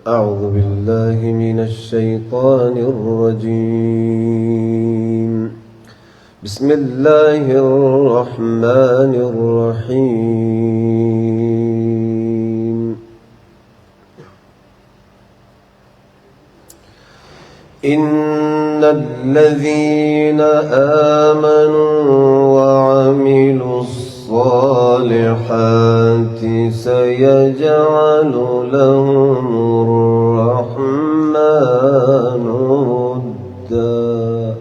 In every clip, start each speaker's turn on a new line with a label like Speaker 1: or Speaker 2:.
Speaker 1: أعوذ بالله من الشيطان الرجيم. بسم الله الرحمن الرحيم. إن الذين آمنوا وعملوا الصالحات سيجعل لهم الرحمن ودا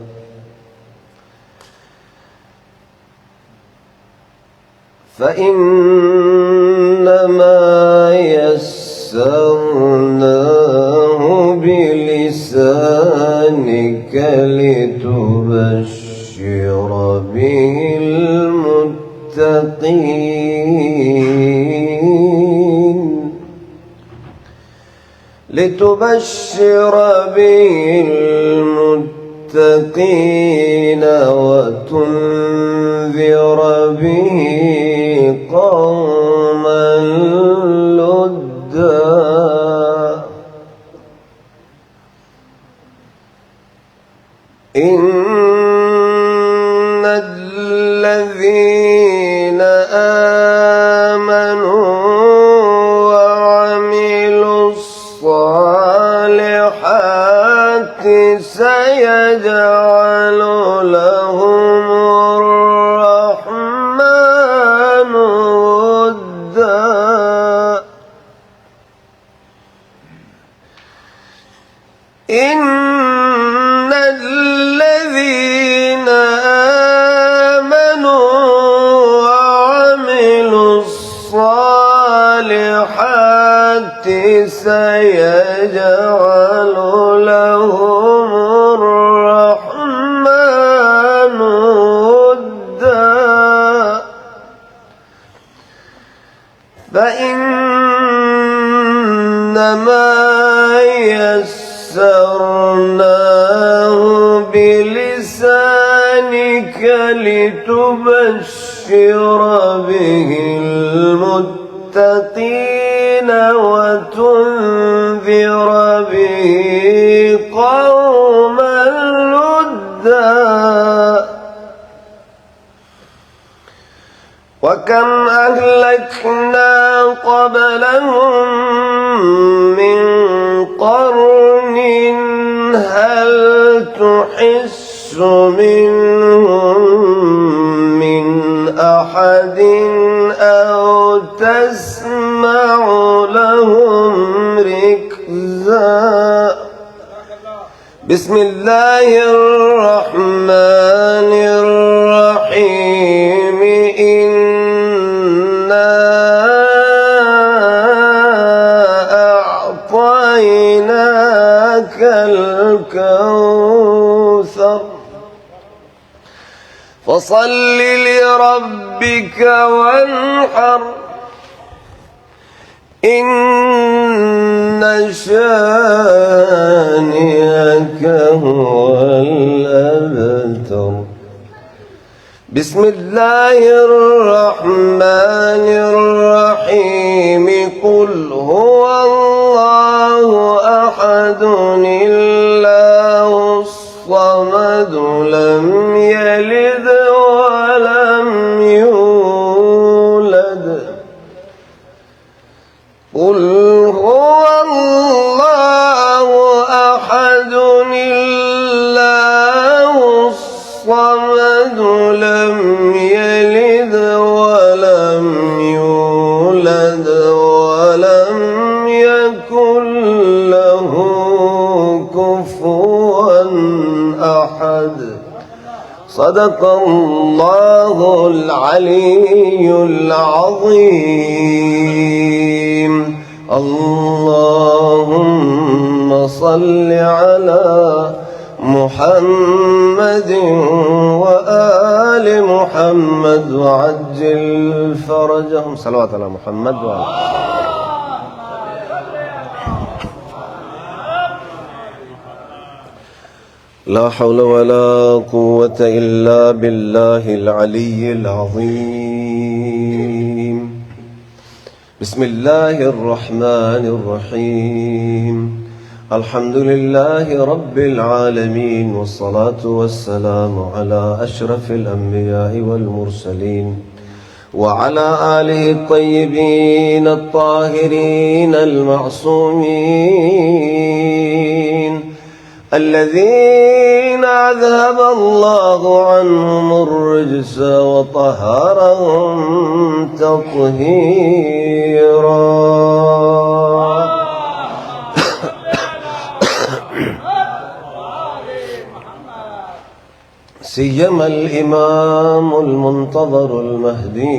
Speaker 1: فإنما يسرناه بلسانك لتبشر به المتقين وتنذر به قوما لدا. إن الذين آمنوا وعملوا الصالحات سيجعل لهم الرحمن ودا. إن الذين آمنوا وعملوا الصالحات سيجعل لهم الرحمن ودا. فإنما يسرناه بلسانك لتبشر به المتقين وتنذر به قوما لدا. وكم أهلكنا قبلهم من قرن هل تحس منهم من أحد أو تسمع لهم ركزا. بسم الله الرحمن الرحيم. إنا أعطيناك الكوثر فصل لربك وانحر إن شانئك هو الأبتر. بسم الله الرحمن الرحيم. قل هو الله أحد الله الصمد لم يلد ولم يولد. قل هو الله أحد الله الصمد لم يلد ولم يولد ولم يكن له كفوا أحد. صدق الله العلي العظيم. اللهم صل على محمد وآل محمد وعجل فرجهم. صلوات على محمد وآل. لا حول ولا قوة إلا بالله العلي العظيم. بسم الله الرحمن الرحيم الحمد لله رب العالمين والصلاة والسلام على أشرف الأنبياء والمرسلين وعلى آله الطيبين الطاهرين المعصومين الذين أذهب الله عنهم الرجس وطهرهم تطهيرا. سيما الإمام المنتظر المهدي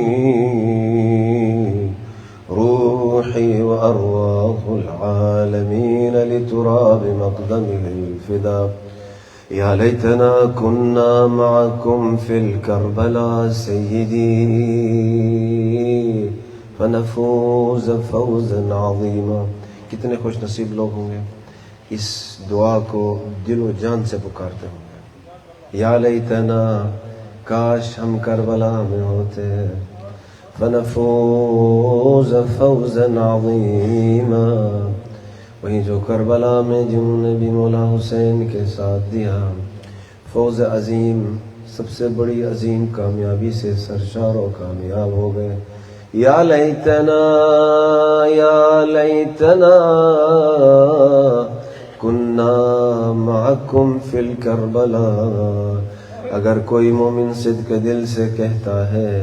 Speaker 1: روحي وأرواح العالمين لتراب مقدمه الفداء. يا ليتنا كنا معكم في الكربلاء سيدي فنفوز فوزا عظيما. کتنے خوش نصیب لوگ ہوں گے اس دعا کو دل و جان سے پکارتے ہوں گے. یا لیتنا کاش ہم کربلا میں ہوتے فنفوز فوزا عظیما. وہی جو کربلا میں جنہوں نے بھی مولا حسین کے ساتھ دیا فوز عظیم سب سے بڑی عظیم کامیابی سے سرشار و کامیاب ہو گئے. یا لیتنا کننا معکم فی الکربلاء. اگر کوئی مومن صدق دل سے کہتا ہے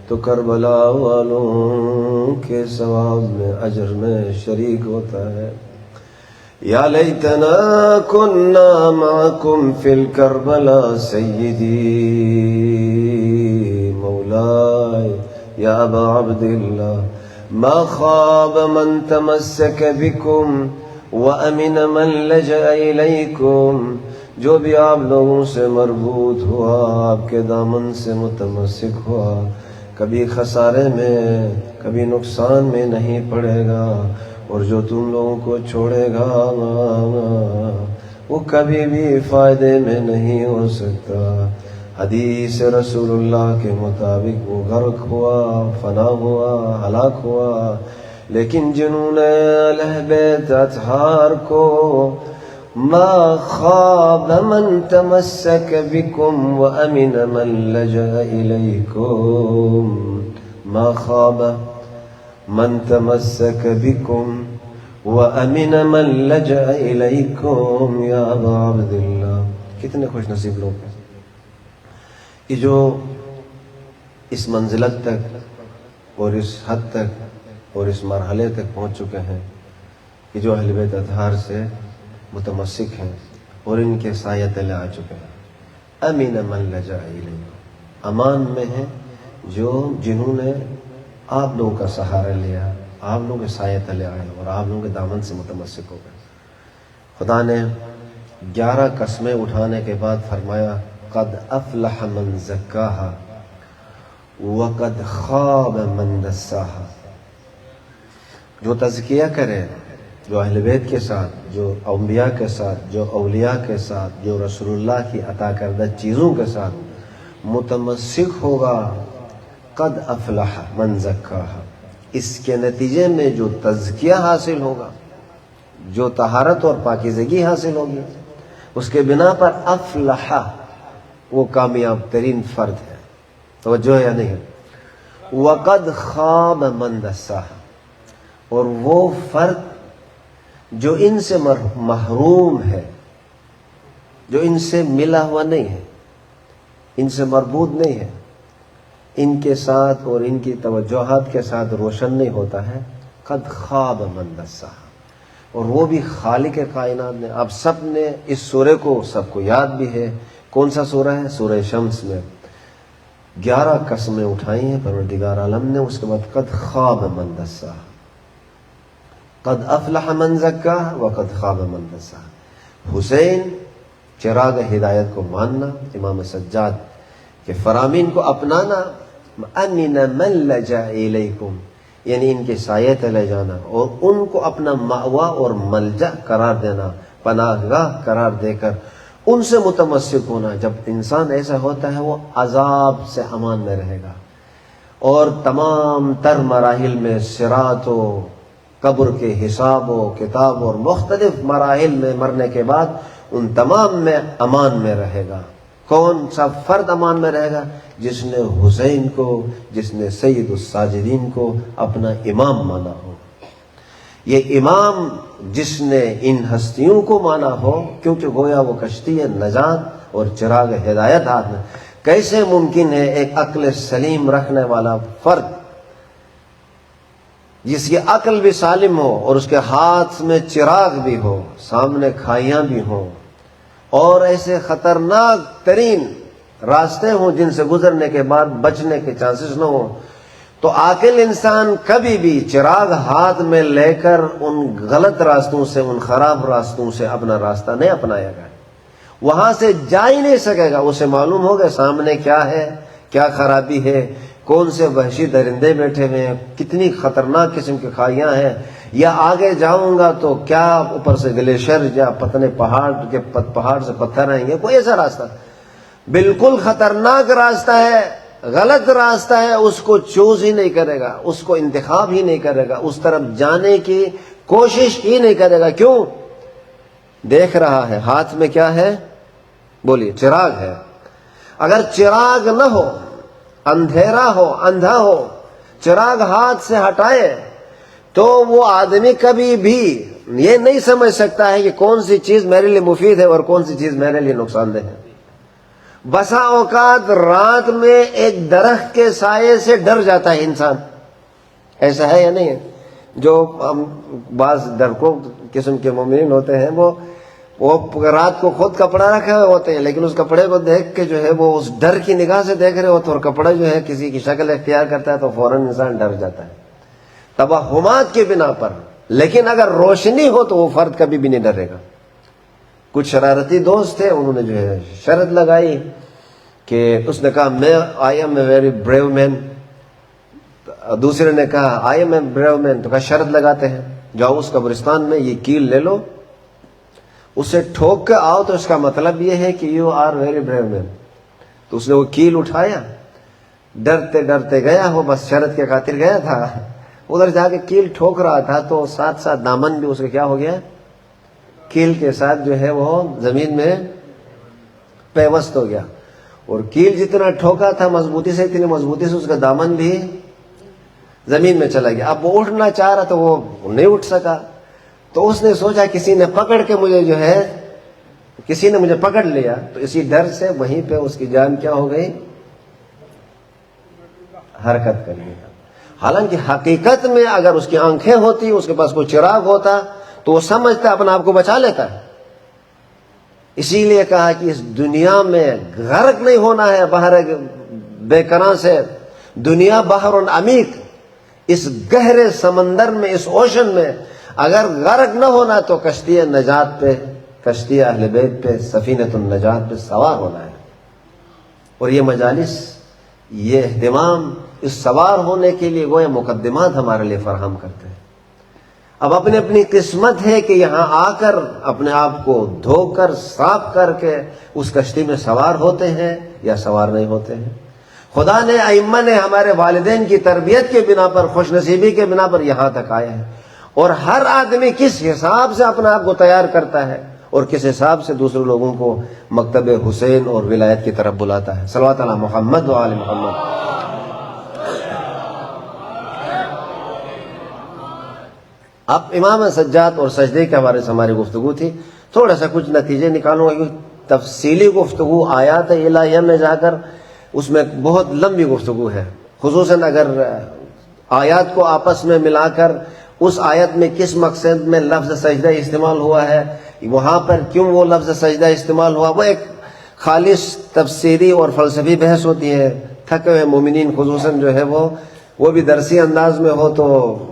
Speaker 1: تو کربلا والوں کے ثواب میں اجر میں شریک ہوتا ہے. یا لیتنا کننا معکم فی الکربلاء سیدی مولاي یا ابا عبداللہ ما خواب من تمسک بکم وَأَمِنَ مَنْ لَجَأَ إِلَيْكُمْ. جو بھی آپ لوگوں سے مربوط ہوا آپ کے دامن سے متمسک ہوا کبھی خسارے میں کبھی نقصان میں نہیں پڑے گا. اور جو تم لوگوں کو چھوڑے گا وہ کبھی بھی فائدے میں نہیں ہو سکتا. حدیث رسول اللہ کے مطابق وہ غرق ہوا فنا ہوا ہلاک ہوا. لیکن جنہوں نے اہل بیت اطہار کو ما خواب من تمسک بکم وامن من لجأ الیکم. ما خواب من تمسک بکم وامن من لجأ الیکم یا ابا عبداللہ. کتنے خوش نصیب لوگ ہیں کہ جو اس منزلت تک اور اس حد تک اور اس مرحلے تک پہنچ چکے ہیں کہ جو اہل بیت اطہار سے متمسک ہیں اور ان کے سایہ تلے آ چکے ہیں. امین من لجأ الیہ. امان میں ہیں جو جنہوں نے آپ لوگوں کا سہارا لیا آپ لوگوں کے سایہ تلے آئے اور آپ لوگوں کے دامن سے متمسک ہو گئے. خدا نے 11 قسمیں اٹھانے کے بعد فرمایا قد افلح من زکاہا وقد خواب من دساہا. جو تزکیہ کرے جو اہل بیت کے ساتھ جو انبیاء کے ساتھ جو اولیاء کے ساتھ جو رسول اللہ کی عطا کردہ چیزوں کے ساتھ متمسک ہوگا قد افلح من زکاہا. اس کے نتیجے میں جو تزکیہ حاصل ہوگا جو طہارت اور پاکیزگی حاصل ہوگی اس کے بنا پر افلح وہ کامیاب ترین فرد ہے. توجہ ہے یا نہیں؟ وقد خواب من دساہا. اور وہ فرد جو ان سے محروم ہے جو ان سے ملا ہوا نہیں ہے ان سے مربوط نہیں ہے ان کے ساتھ اور ان کی توجہات کے ساتھ روشن نہیں ہوتا ہے. قد خواب من دساہا. اور وہ بھی خالق کائنات نے. آپ سب نے اس سورہ کو سب کو یاد بھی ہے. کون سا سورہ ہے؟ سورہ شمس میں 11 قسمیں اٹھائی ہیں پروردگار عالم نے. اس کے بعد قد خواب من دساہا قد افلح من زکاہا وقد خواب من دساہا. حسین چراغ ہدایت کو ماننا امام سجاد کے فرامین کو اپنانا. امن من لجأ الیکم یعنی ان کے سائے تلے جانا اور ان کو اپنا مأوا اور ملجا قرار دینا پناہ گاہ قرار دے کر ان سے متمسک ہونا. جب انسان ایسا ہوتا ہے وہ عذاب سے امان میں رہے گا اور تمام تر مراحل میں صراط و قبر کے حساب و کتاب اور مختلف مراحل میں مرنے کے بعد ان تمام میں امان میں رہے گا۔ کون سا فرد امان میں رہے گا؟ جس نے حسین کو، جس نے سید الساجدین کو اپنا امام مانا ہو۔ یہ امام جس نے ان ہستیوں کو مانا ہو، کیونکہ گویا وہ کشتی نجات اور چراغ ہدایت ہاتھ میں۔ کیسے ممکن ہے ایک عقل سلیم رکھنے والا فرد، جس کی عقل بھی سالم ہو اور اس کے ہاتھ میں چراغ بھی ہو، سامنے کھائیاں بھی ہوں، اور ایسے خطرناک ترین راستے ہوں جن سے گزرنے کے بعد بچنے کے چانسز نہ ہوں، تو عاقل انسان کبھی بھی چراغ ہاتھ میں لے کر ان غلط راستوں سے، ان خراب راستوں سے اپنا راستہ نہیں اپنائے گا، وہاں سے جا ہی نہیں سکے گا۔ اسے معلوم ہوگا سامنے کیا ہے، کیا خرابی ہے، کون سے وحشی درندے بیٹھے ہوئے ہیں، کتنی خطرناک قسم کی کھائیاں ہیں، یا آگے جاؤں گا تو کیا اوپر سے گلیشیر یا پتنے پہاڑ سے پتھر آئیں گے، کوئی ایسا راستہ بالکل خطرناک راستہ ہے، غلط راستہ ہے، اس کو چوز ہی نہیں کرے گا، اس کو انتخاب ہی نہیں کرے گا، اس طرف جانے کی کوشش ہی نہیں کرے گا۔ کیوں؟ دیکھ رہا ہے ہاتھ میں کیا ہے، بولیے، چراغ ہے۔ اگر چراغ نہ ہو، اندھیرا ہو، اندھا ہو، چراغ ہاتھ سے ہٹائے تو وہ آدمی کبھی بھی یہ نہیں سمجھ سکتا ہے کہ کون سی چیز میرے لیے مفید ہے اور کون سی چیز میرے لیے نقصان دہ ہے۔ بسا اوقات رات میں ایک درخت کے سائے سے ڈر جاتا ہے انسان، ایسا ہے یا نہیں ہے؟ جو بعض ڈرپوک قسم کے مومنین ہوتے ہیں، وہ رات کو خود کپڑا رکھے ہوئے ہوتے ہیں، لیکن اس کپڑے کو دیکھ کے جو ہے وہ اس ڈر کی نگاہ سے دیکھ رہے ہوتے ہیں، اور کپڑا جو ہے کسی کی شکل اختیار کرتا ہے تو فوراً انسان ڈر جاتا ہے توہمات کی بنا پر۔ لیکن اگر روشنی ہو تو وہ فرد کبھی بھی نہیں ڈرے گا۔ کچھ شرارتی دوست تھے، انہوں نے جو ہے شرط لگائی کہ اس نے کہا میں I am a very brave man, دوسرے نے کہا آئی ایم اے بریو مین، تو کہا شرط لگاتے ہیں، جاؤ اس قبرستان میں یہ کیل لے لو، اسے ٹھوک کے آؤ تو اس کا مطلب یہ ہے کہ یو آر ویری بریو مین۔ تو اس نے وہ کیل اٹھایا، ڈرتے ڈرتے گیا، وہ بس شرط کے خاطر گیا تھا، ادھر جا کے کیل ٹھوک رہا تھا تو ساتھ ساتھ دامن بھی اس کا کیا ہو گیا، کیل کے ساتھ جو ہے وہ زمین میں پیوست ہو گیا، اور کیل جتنا ٹھوکا تھا مضبوطی سے، اتنی مضبوطی سے اس کا دامن بھی زمین میں چلا گیا۔ اب وہ اٹھنا چاہ رہا تو وہ نہیں اٹھ سکا، تو اس نے سوچا کسی نے پکڑ کے مجھے جو ہے، کسی نے مجھے پکڑ لیا، تو اسی ڈر سے وہیں پہ اس کی جان کیا ہو گئی، حرکت کر گئی۔ حالانکہ حقیقت میں اگر اس کی آنکھیں ہوتی، اس کے پاس کوئی چراغ ہوتا تو وہ سمجھتا، اپنا آپ کو بچا لیتا ہے۔ اسی لیے کہا کہ اس دنیا میں غرق نہیں ہونا ہے بحر بے کراں سے، دنیا بحر عمیق، اس گہرے سمندر میں، اس اوشن میں اگر غرق نہ ہونا تو کشتی نجات پہ، کشتی اہل بیت پہ، سفینۃ النجات پہ سوار ہونا ہے۔ اور یہ مجالس، یہ اہتمام اس سوار ہونے کے لیے گویا مقدمات ہمارے لیے فراہم کرتے ہیں۔ اب اپنی اپنی قسمت ہے کہ یہاں آ کر اپنے آپ کو دھو کر صاف کر کے اس کشتی میں سوار ہوتے ہیں یا سوار نہیں ہوتے ہیں۔ خدا نے، ائمہ نے ہمارے والدین کی تربیت کے بنا پر، خوش نصیبی کے بنا پر یہاں تک آئے ہیں، اور ہر آدمی کس حساب سے اپنے آپ کو تیار کرتا ہے اور کس حساب سے دوسرے لوگوں کو مکتب حسین اور ولایت کی طرف بلاتا ہے۔ صلوات علی محمد و آل محمد۔ اب امام سجاد اور سجدے کے حوالے سے ہماری گفتگو تھی، تھوڑا سا کچھ نتیجے نکالوں گا، تفصیلی گفتگو آیات الہیہ میں جا کر اس میں بہت لمبی گفتگو ہے، خصوصاً اگر آیات کو آپس میں ملا کر اس آیت میں کس مقصد میں لفظ سجدہ استعمال ہوا ہے، وہاں پر کیوں وہ لفظ سجدہ استعمال ہوا، وہ ایک خالص تفسیری اور فلسفی بحث ہوتی ہے۔ تھکے ہوئے مومنین خصوصاً جو ہے وہ بھی درسی انداز میں ہو تو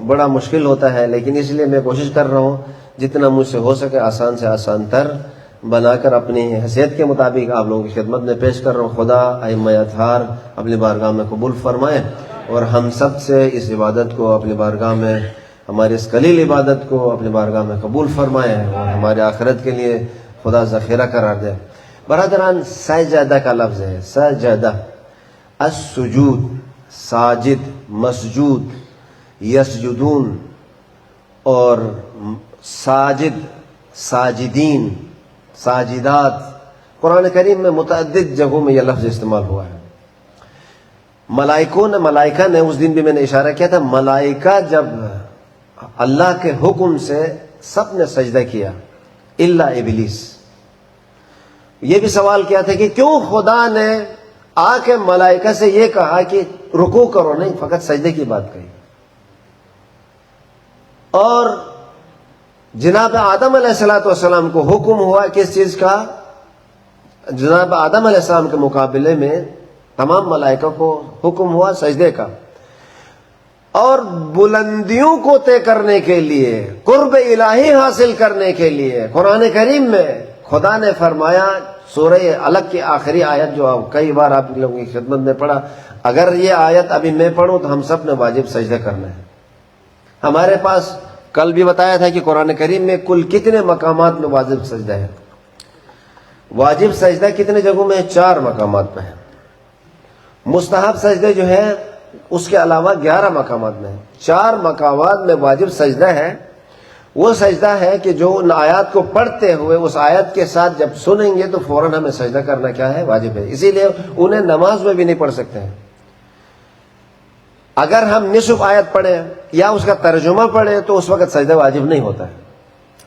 Speaker 1: بڑا مشکل ہوتا ہے، لیکن اس لیے میں کوشش کر رہا ہوں جتنا مجھ سے ہو سکے آسان سے آسان تر بنا کر اپنی حیثیت کے مطابق آپ لوگوں کی خدمت میں پیش کر رہا ہوں۔ خدا ائمہ اطہار اپنی بارگاہ میں قبول فرمائے، اور ہم سب سے اس عبادت کو اپنی بارگاہ میں، ہماری اس قلیل عبادت کو اپنی بارگاہ میں قبول فرمائے، اور ہمارے آخرت کے لیے خدا ذخیرہ قرار دے۔ برادران، سجدہ کا لفظ ہے، سجدہ، السجود، ساجد، مسجود، یسجدون، اور ساجد، ساجدین، ساجدات، قرآن کریم میں متعدد جگہوں میں یہ لفظ استعمال ہوا ہے۔ ملائکہ نے اس دن بھی میں نے اشارہ کیا تھا، ملائکہ جب اللہ کے حکم سے سب نے سجدہ کیا الا ابلیس۔ یہ بھی سوال کیا تھا کہ کیوں خدا نے آ کے ملائکہ سے یہ کہا کہ رکوع کرو، نہیں فقط سجدے کی بات کہی۔ اور جناب آدم علیہ السلام کو حکم ہوا کس چیز کا؟ جناب آدم علیہ السلام کے مقابلے میں تمام ملائکہ کو حکم ہوا سجدے کا۔ اور بلندیوں کو طے کرنے کے لیے، قرب الہی حاصل کرنے کے لیے قرآن کریم میں خدا نے فرمایا، سورہ علق کی آخری آیت جو کئی بار آپ لوگوں کی خدمت میں پڑھا، اگر یہ آیت ابھی میں پڑھوں تو ہم سب نے واجب سجدہ کرنا ہے۔ ہمارے پاس کل بھی بتایا تھا کہ قرآن کریم میں کل کتنے مقامات میں واجب سجدہ ہے۔ واجب سجدہ کتنے جگہوں میں ہے؟ 4 مقامات میں ہے۔ مستحب سجدے جو ہے اس کے علاوہ 11 مقامات میں ہے۔ 4 مقامات میں واجب سجدہ ہے۔ وہ سجدہ ہے کہ جو ان آیات کو پڑھتے ہوئے اس آیت کے ساتھ جب سنیں گے تو فوراً ہمیں سجدہ کرنا کیا ہے؟ واجب ہے۔ اسی لیے انہیں نماز میں بھی نہیں پڑھ سکتے ہیں۔ اگر ہم نصف آیت پڑھیں یا اس کا ترجمہ پڑھیں تو اس وقت سجدہ واجب نہیں ہوتا ہے،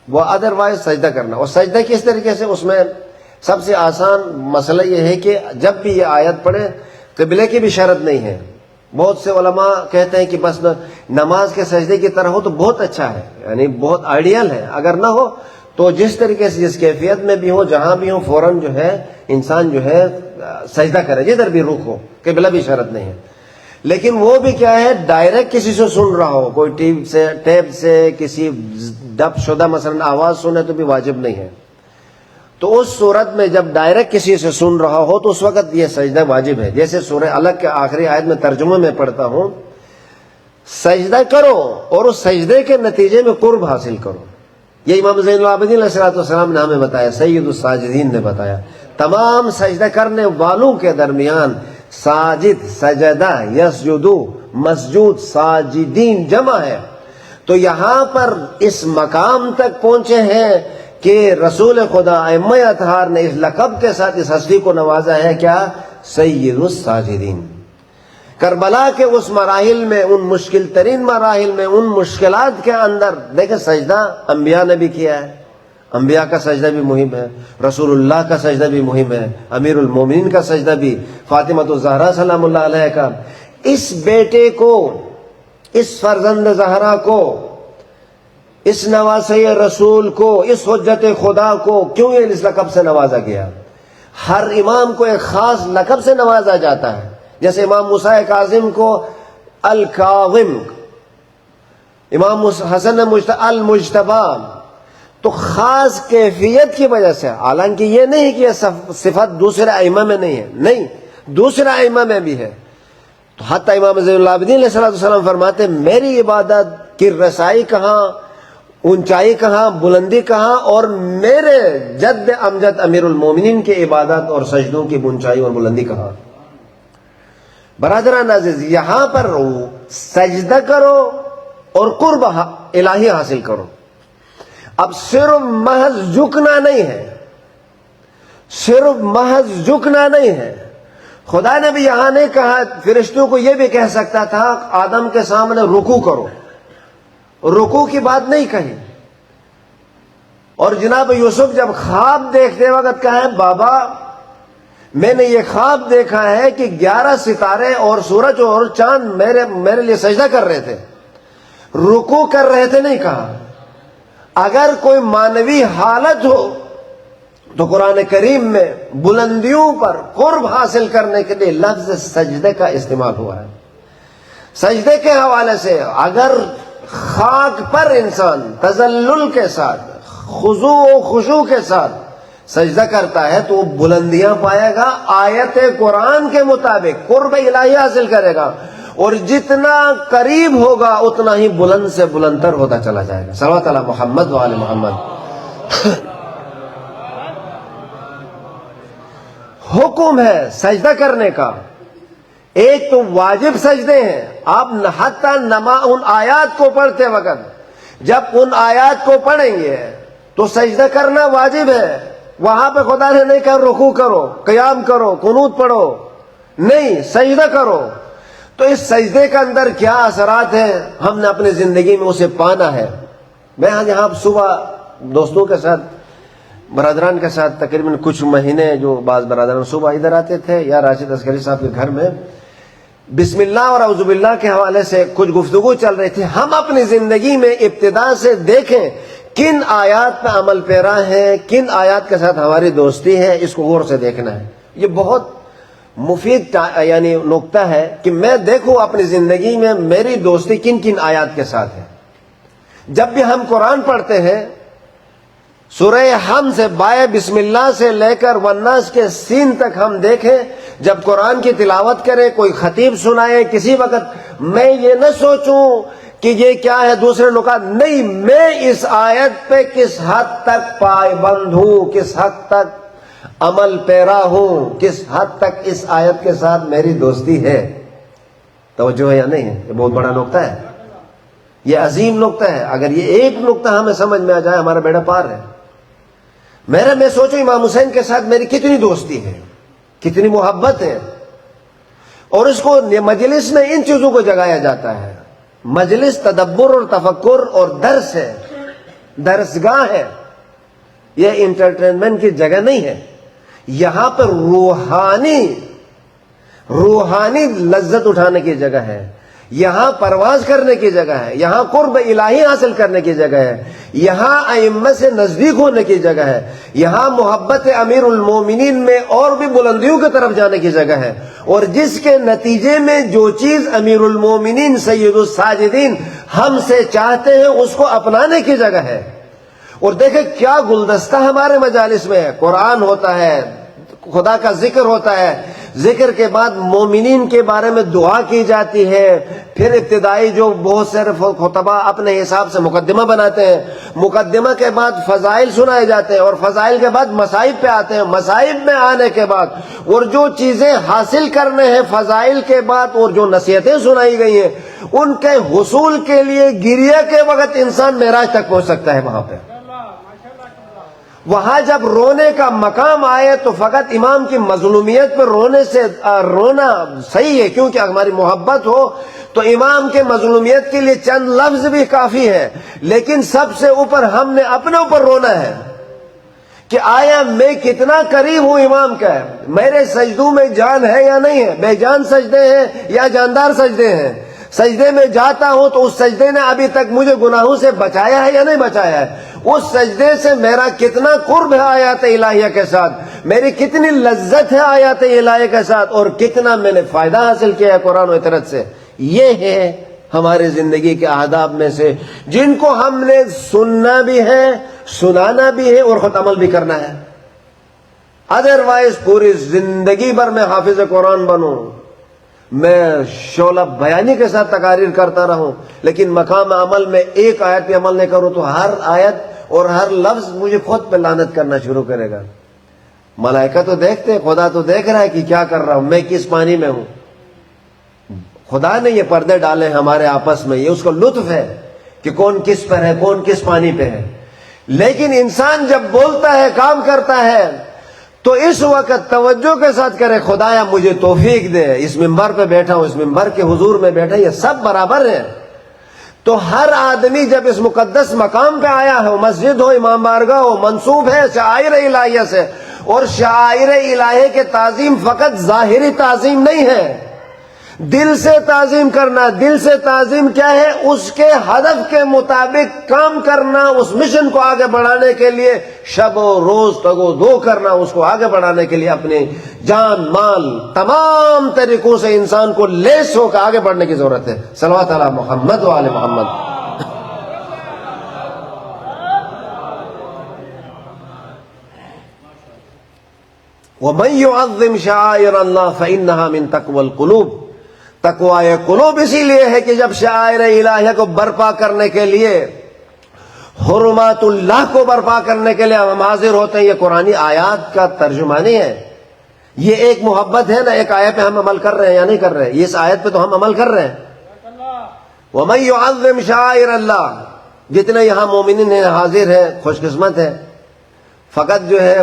Speaker 1: وہ ادروائز سجدہ کرنا۔ اور سجدہ کس طریقے سے؟ اس میں سب سے آسان مسئلہ یہ ہے کہ جب بھی یہ آیت پڑھیں قبلے کی بھی شرط نہیں ہے۔ بہت سے علماء کہتے ہیں کہ بس نماز کے سجدے کی طرح ہو تو بہت اچھا ہے، یعنی بہت آئیڈیل ہے۔ اگر نہ ہو تو جس طریقے سے جس کیفیت میں بھی ہو، جہاں بھی ہو، فوراً جو ہے انسان جو ہے سجدہ کرے، جدھر بھی رخ ہو، قبلہ بھی شرط نہیں ہے۔ لیکن وہ بھی کیا ہے؟ ڈائریکٹ کسی سے سن رہا ہو، کوئی ٹیپ سے کسی ڈب شدہ مثلا آواز سنے تو بھی واجب نہیں ہے۔ تو اس صورت میں جب ڈائریکٹ کسی سے سن رہا ہو تو اس وقت یہ سجدہ واجب ہے۔ جیسے سورہ علق کے آخری آیت میں ترجمہ میں پڑھتا ہوں، سجدہ کرو اور اس سجدے کے نتیجے میں قرب حاصل کرو۔ یہ امام زین العابدین علیہ السلام نے ہمیں بتایا، سید الساجدین نے بتایا، تمام سجدہ کرنے والوں کے درمیان ساجد، سجدہ، یسجدو، مسجود، ساجدین جمع ہے۔ تو یہاں پر اس مقام تک پہنچے ہیں کہ رسول خدا ائمہ اطہار نے اس لقب کے ساتھ اس ہستی کو نوازا ہے، کیا؟ سید الساجدین۔ کربلا کے اس مراحل میں، ان مشکل ترین مراحل میں، ان مشکلات کے اندر دیکھیں سجدہ انبیاء نے بھی کیا ہے۔ انبیاء کا سجدہ بھی مہم ہے، رسول اللہ کا سجدہ بھی مہم ہے، امیر المومنین کا سجدہ بھی، فاطمہ الزہرا سلام اللہ علیہ کا۔ اس بیٹے کو، اس فرزند زہرا کو، اس نواسے رسول کو، اس حجت خدا کو کیوں یہ اس لقب سے نوازا گیا؟ ہر امام کو ایک خاص لقب سے نوازا جاتا ہے۔ جیسے امام موسیٰ کاظم کو الکاظم، امام حسن المجتبی، تو خاص کیفیت کی وجہ سے، حالانکہ یہ نہیں کہ یہ صفت دوسرے ائمہ میں نہیں ہے، نہیں، دوسرے ائمہ میں بھی ہے۔ تو حتی امام زین العابدین علیہ السلام فرماتے ہیں میری عبادت کی رسائی کہاں، اونچائی کہاں، بلندی کہاں، اور میرے جد امجد امیر المومنین کی عبادت اور سجدوں کی اونچائی اور بلندی کہاں؟ برادران عزیز، یہاں پر سجدہ کرو اور قرب الہی حاصل کرو۔ اب صرف محض جھکنا نہیں ہے، صرف محض جھکنا نہیں ہے۔ خدا نے بھی یہاں نہیں کہا، فرشتوں کو یہ بھی کہہ سکتا تھا آدم کے سامنے رکوع کرو، رکوع کی بات نہیں کہی۔ اور جناب یوسف جب خواب دیکھتے وقت کہا ہے بابا میں نے یہ خواب دیکھا ہے کہ 11 ستارے اور سورج اور چاند میرے لیے سجدہ کر رہے تھے، رکوع کر رہے تھے نہیں کہا۔ اگر کوئی معنوی حالت ہو تو قرآن کریم میں بلندیوں پر قرب حاصل کرنے کے لیے لفظ سجدے کا استعمال ہوا ہے۔ سجدے کے حوالے سے اگر خاک پر انسان تذلل کے ساتھ، خضوع و خشوع کے ساتھ سجدہ کرتا ہے تو وہ بلندیاں پائے گا، آیت قرآن کے مطابق قرب الہی حاصل کرے گا، اور جتنا قریب ہوگا اتنا ہی بلند سے بلندتر ہوتا چلا جائے گا۔ صلوات علی محمد و آل محمد۔ حکم ہے سجدہ کرنے کا، ایک تو واجب سجدے ہیں، آپ حتی ان آیات کو پڑھتے وقت جب ان آیات کو پڑھیں گے تو سجدہ کرنا واجب ہے۔ وہاں پہ خدا نے نہیں کہا رکوع کرو، قیام کرو، قنوت پڑھو، نہیں، سجدہ کرو۔ تو اس سجدے کے اندر کیا اثرات ہیں، ہم نے اپنی زندگی میں اسے پانا ہے۔ میں یہاں صبح دوستوں کے ساتھ، برادران کے ساتھ تقریباً کچھ مہینے جو بعض برادران صبح ادھر آتے تھے یا راشد عسکری صاحب کے گھر میں بسم اللہ اور اعوذ باللہ کے حوالے سے کچھ گفتگو چل رہی تھی۔ ہم اپنی زندگی میں ابتدا سے دیکھیں کن آیات پہ عمل پیرا ہے، کن آیات کے ساتھ ہماری دوستی ہے، اس کو غور سے دیکھنا ہے۔ یہ بہت مفید یعنی نقطہ ہے کہ میں دیکھوں اپنی زندگی میں میری دوستی کن کن آیات کے ساتھ ہے۔ جب بھی ہم قرآن پڑھتے ہیں، سورہ حم سے بائے بسم اللہ سے لے کر والناس کے سین تک ہم دیکھیں، جب قرآن کی تلاوت کریں، کوئی خطیب سنائے کسی وقت، میں یہ نہ سوچوں کہ یہ کیا ہے دوسرے نکات، نہیں، میں اس آیت پہ کس حد تک پائبند ہوں، کس حد تک عمل پیرا ہوں، کس حد تک اس آیت کے ساتھ میری دوستی ہے۔ توجہ ہے یا نہیں ہے؟ یہ بہت بڑا نقطہ ہے، یہ عظیم نقطہ ہے۔ اگر یہ ایک نقطہ ہمیں سمجھ میں آ جائے ہمارا بیڑا پار ہے۔ میں سوچوں امام حسین کے ساتھ میری کتنی دوستی ہے، کتنی محبت ہے، اور اس کو مجلس میں ان چیزوں کو جگایا جاتا ہے۔ مجلس تدبر اور تفکر اور درس ہے، درسگاہ ہے، یہ انٹرٹینمنٹ کی جگہ نہیں ہے۔ یہاں پر روحانی لذت اٹھانے کی جگہ ہے، یہاں پرواز کرنے کی جگہ ہے، یہاں قرب الہی حاصل کرنے کی جگہ ہے، یہاں ائمہ سے نزدیک ہونے کی جگہ ہے، یہاں محبت امیر المومنین میں اور بھی بلندیوں کی طرف جانے کی جگہ ہے، اور جس کے نتیجے میں جو چیز امیر المومنین سید الساجدین ہم سے چاہتے ہیں اس کو اپنانے کی جگہ ہے۔ اور دیکھیں کیا گلدستہ ہمارے مجالس میں ہے، قرآن ہوتا ہے، خدا کا ذکر ہوتا ہے، ذکر کے بعد مومنین کے بارے میں دعا کی جاتی ہے، پھر ابتدائی جو بہت سارے خطبہ اپنے حساب سے مقدمہ بناتے ہیں، مقدمہ کے بعد فضائل سنائے جاتے ہیں، اور فضائل کے بعد مصائب پہ آتے ہیں، مصائب میں آنے کے بعد اور جو چیزیں حاصل کرنے ہیں فضائل کے بعد اور جو نصیحتیں سنائی گئی ہیں ان کے حصول کے لیے گریہ کے وقت انسان معراج تک پہنچ سکتا ہے۔ وہاں پہ وہاں جب رونے کا مقام آئے تو فقط امام کی مظلومیت پر رونا صحیح ہے، کیونکہ ہماری محبت ہو تو امام کے مظلومیت کے لیے چند لفظ بھی کافی ہے، لیکن سب سے اوپر ہم نے اپنے اوپر رونا ہے کہ آیا میں کتنا قریب ہوں امام کا، میرے سجدوں میں جان ہے یا نہیں ہے، بے جان سجدے ہیں یا جاندار سجدے ہیں، سجدے میں جاتا ہوں تو اس سجدے نے ابھی تک مجھے گناہوں سے بچایا ہے یا نہیں بچایا ہے، اس سجدے سے میرا کتنا قرب ہے آیات الہیہ کے ساتھ، میری کتنی لذت ہے آیات الہیہ کے ساتھ، اور کتنا میں نے فائدہ حاصل کیا ہے قرآن و اطرت سے۔ یہ ہے ہماری زندگی کے آداب میں سے جن کو ہم نے سننا بھی ہے، سنانا بھی ہے، اور خود عمل بھی کرنا ہے۔ ادروائز پوری زندگی بھر میں حافظ قرآن بنوں، میں شعلہ بیانی کے ساتھ تقاریر کرتا رہوں، لیکن مقام عمل میں ایک آیت پہ عمل نہیں کروں تو ہر آیت اور ہر لفظ مجھے خود پہ لعنت کرنا شروع کرے گا۔ ملائکہ تو دیکھتے، خدا تو دیکھ رہا ہے کہ کیا کر رہا ہوں، میں کس پانی میں ہوں۔ خدا نے یہ پردے ڈالے ہمارے آپس میں، یہ اس کا لطف ہے کہ کون کس پر ہے، کون کس پانی پہ ہے۔ لیکن انسان جب بولتا ہے، کام کرتا ہے، تو اس وقت توجہ کے ساتھ کرے، خدایا مجھے توفیق دے، اس منبر پہ بیٹھا ہوں، اس منبر کے حضور میں بیٹھا، یہ سب برابر ہیں۔ تو ہر آدمی جب اس مقدس مقام پہ آیا ہے، مسجد ہو، امام بارگاہ ہو، منسوب ہے شعائر الہیہ سے، اور شعائر الہیہ کے تعظیم فقط ظاہری تعظیم نہیں ہے، دل سے تعظیم کرنا۔ دل سے تعظیم کیا ہے؟ اس کے ہدف کے مطابق کام کرنا، اس مشن کو آگے بڑھانے کے لیے شب و روز تگ و دو کرنا، اس کو آگے بڑھانے کے لیے اپنی جان مال تمام طریقوں سے انسان کو لیس ہو کر آگے بڑھنے کی ضرورت ہے۔ صلوات علی محمد و آل محمد۔ وَمَن يُعَظِّمْ شَعَائِرَ اللَّهِ فَإِنَّهَا مِن تَقْوَى الْقُلُوبِ۔ تقوی قلوب اسی لیے ہے کہ جب شعائر الہیہ کو برپا کرنے کے لیے، حرمات اللہ کو برپا کرنے کے لیے ہم حاضر ہوتے ہیں، یہ قرآنی آیات کا ترجمہ نہیں ہے، یہ ایک محبت ہے نا، ایک آیت پہ ہم عمل کر رہے ہیں یا نہیں کر رہے ہیں؟ اس آیت پہ تو ہم عمل کر رہے ہیں. وَمَن يُعَظِّمْ شَعَائِرَ اللَّهِ، جتنے یہاں مومنین ہیں حاضر ہیں خوش قسمت ہے. فقط جو ہے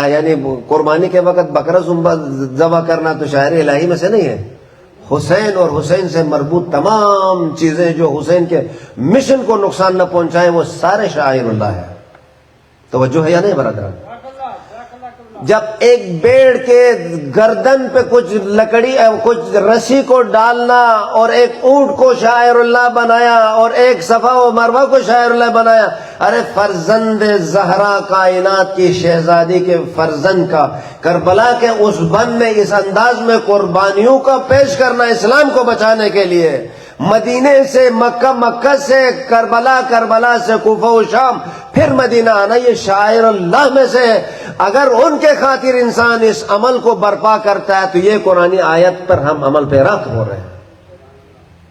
Speaker 1: یعنی قربانی کے وقت بکرا ذبح کرنا تو شاعر الہی میں سے نہیں ہے. حسین اور حسین سے مربوط تمام چیزیں جو حسین کے مشن کو نقصان نہ پہنچائیں وہ سارے شاعر اللہ ہے. توجہ ہے یا نہیں برادران؟ جب ایک بیڑ کے گردن پہ کچھ لکڑی کچھ رسی کو ڈالنا اور ایک اونٹ کو شاعر اللہ بنایا اور ایک صفا و مروہ کو شاعر اللہ بنایا، ارے فرزند زہرا کائنات کی شہزادی کے فرزند کا کربلا کے اس بن میں اس انداز میں قربانیوں کا پیش کرنا اسلام کو بچانے کے لیے، مدینے سے مکہ، مکہ سے کربلا، کربلا سے کوفہ و شام، پھر مدینہ آنا، یہ شاعر اللہ میں سے ہے. اگر ان کے خاطر انسان اس عمل کو برپا کرتا ہے تو یہ قرآنی آیت پر ہم عمل پیرا ہو رہے ہیں.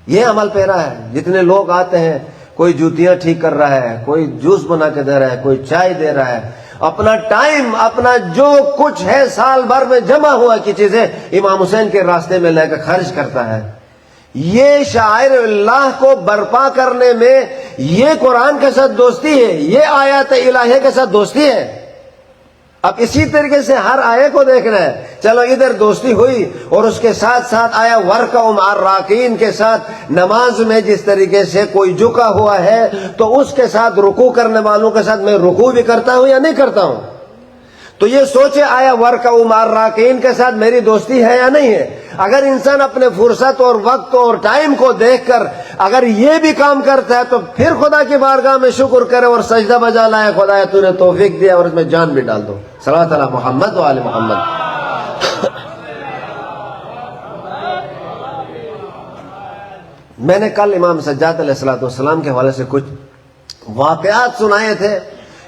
Speaker 1: یہ عمل پیرا ہے. جتنے لوگ آتے ہیں، کوئی جوتیاں ٹھیک کر رہا ہے، کوئی جوس بنا کے دے رہا ہے، کوئی چائے دے رہا ہے، اپنا ٹائم، اپنا جو کچھ ہے سال بھر میں جمع ہوا کی چیزیں امام حسین کے راستے میں لے کر خرچ کرتا ہے. یہ شاعر اللہ کو برپا کرنے میں یہ قرآن کے ساتھ دوستی ہے، یہ آیات الہیہ کے ساتھ دوستی ہے. اب اسی طریقے سے ہر آیے کو دیکھنا ہے. چلو ادھر دوستی ہوئی اور اس کے ساتھ ساتھ آیا وَرْكَعُوا مَعَ الرَّاكِعِينَ کے ساتھ نماز میں جس طریقے سے کوئی جھکا ہوا ہے تو اس کے ساتھ رکوع کرنے والوں کے ساتھ میں رکوع بھی کرتا ہوں یا نہیں کرتا ہوں. تو یہ سوچے آیا وَرْكَعُوا مَعَ الرَّاكِعِينَ کے ساتھ میری دوستی ہے یا نہیں ہے. اگر انسان اپنے فرصت اور وقت اور ٹائم کو دیکھ کر اگر یہ بھی کام کرتا ہے تو پھر خدا کی بارگاہ میں شکر کرے اور سجدہ بجا لائے، خدایا تو نے توفیق دیا اور اس میں جان بھی ڈال دو. صلوات علی محمد و آل محمد. میں نے کل امام سجاد علیہ السلام کے حوالے سے کچھ واقعات سنائے تھے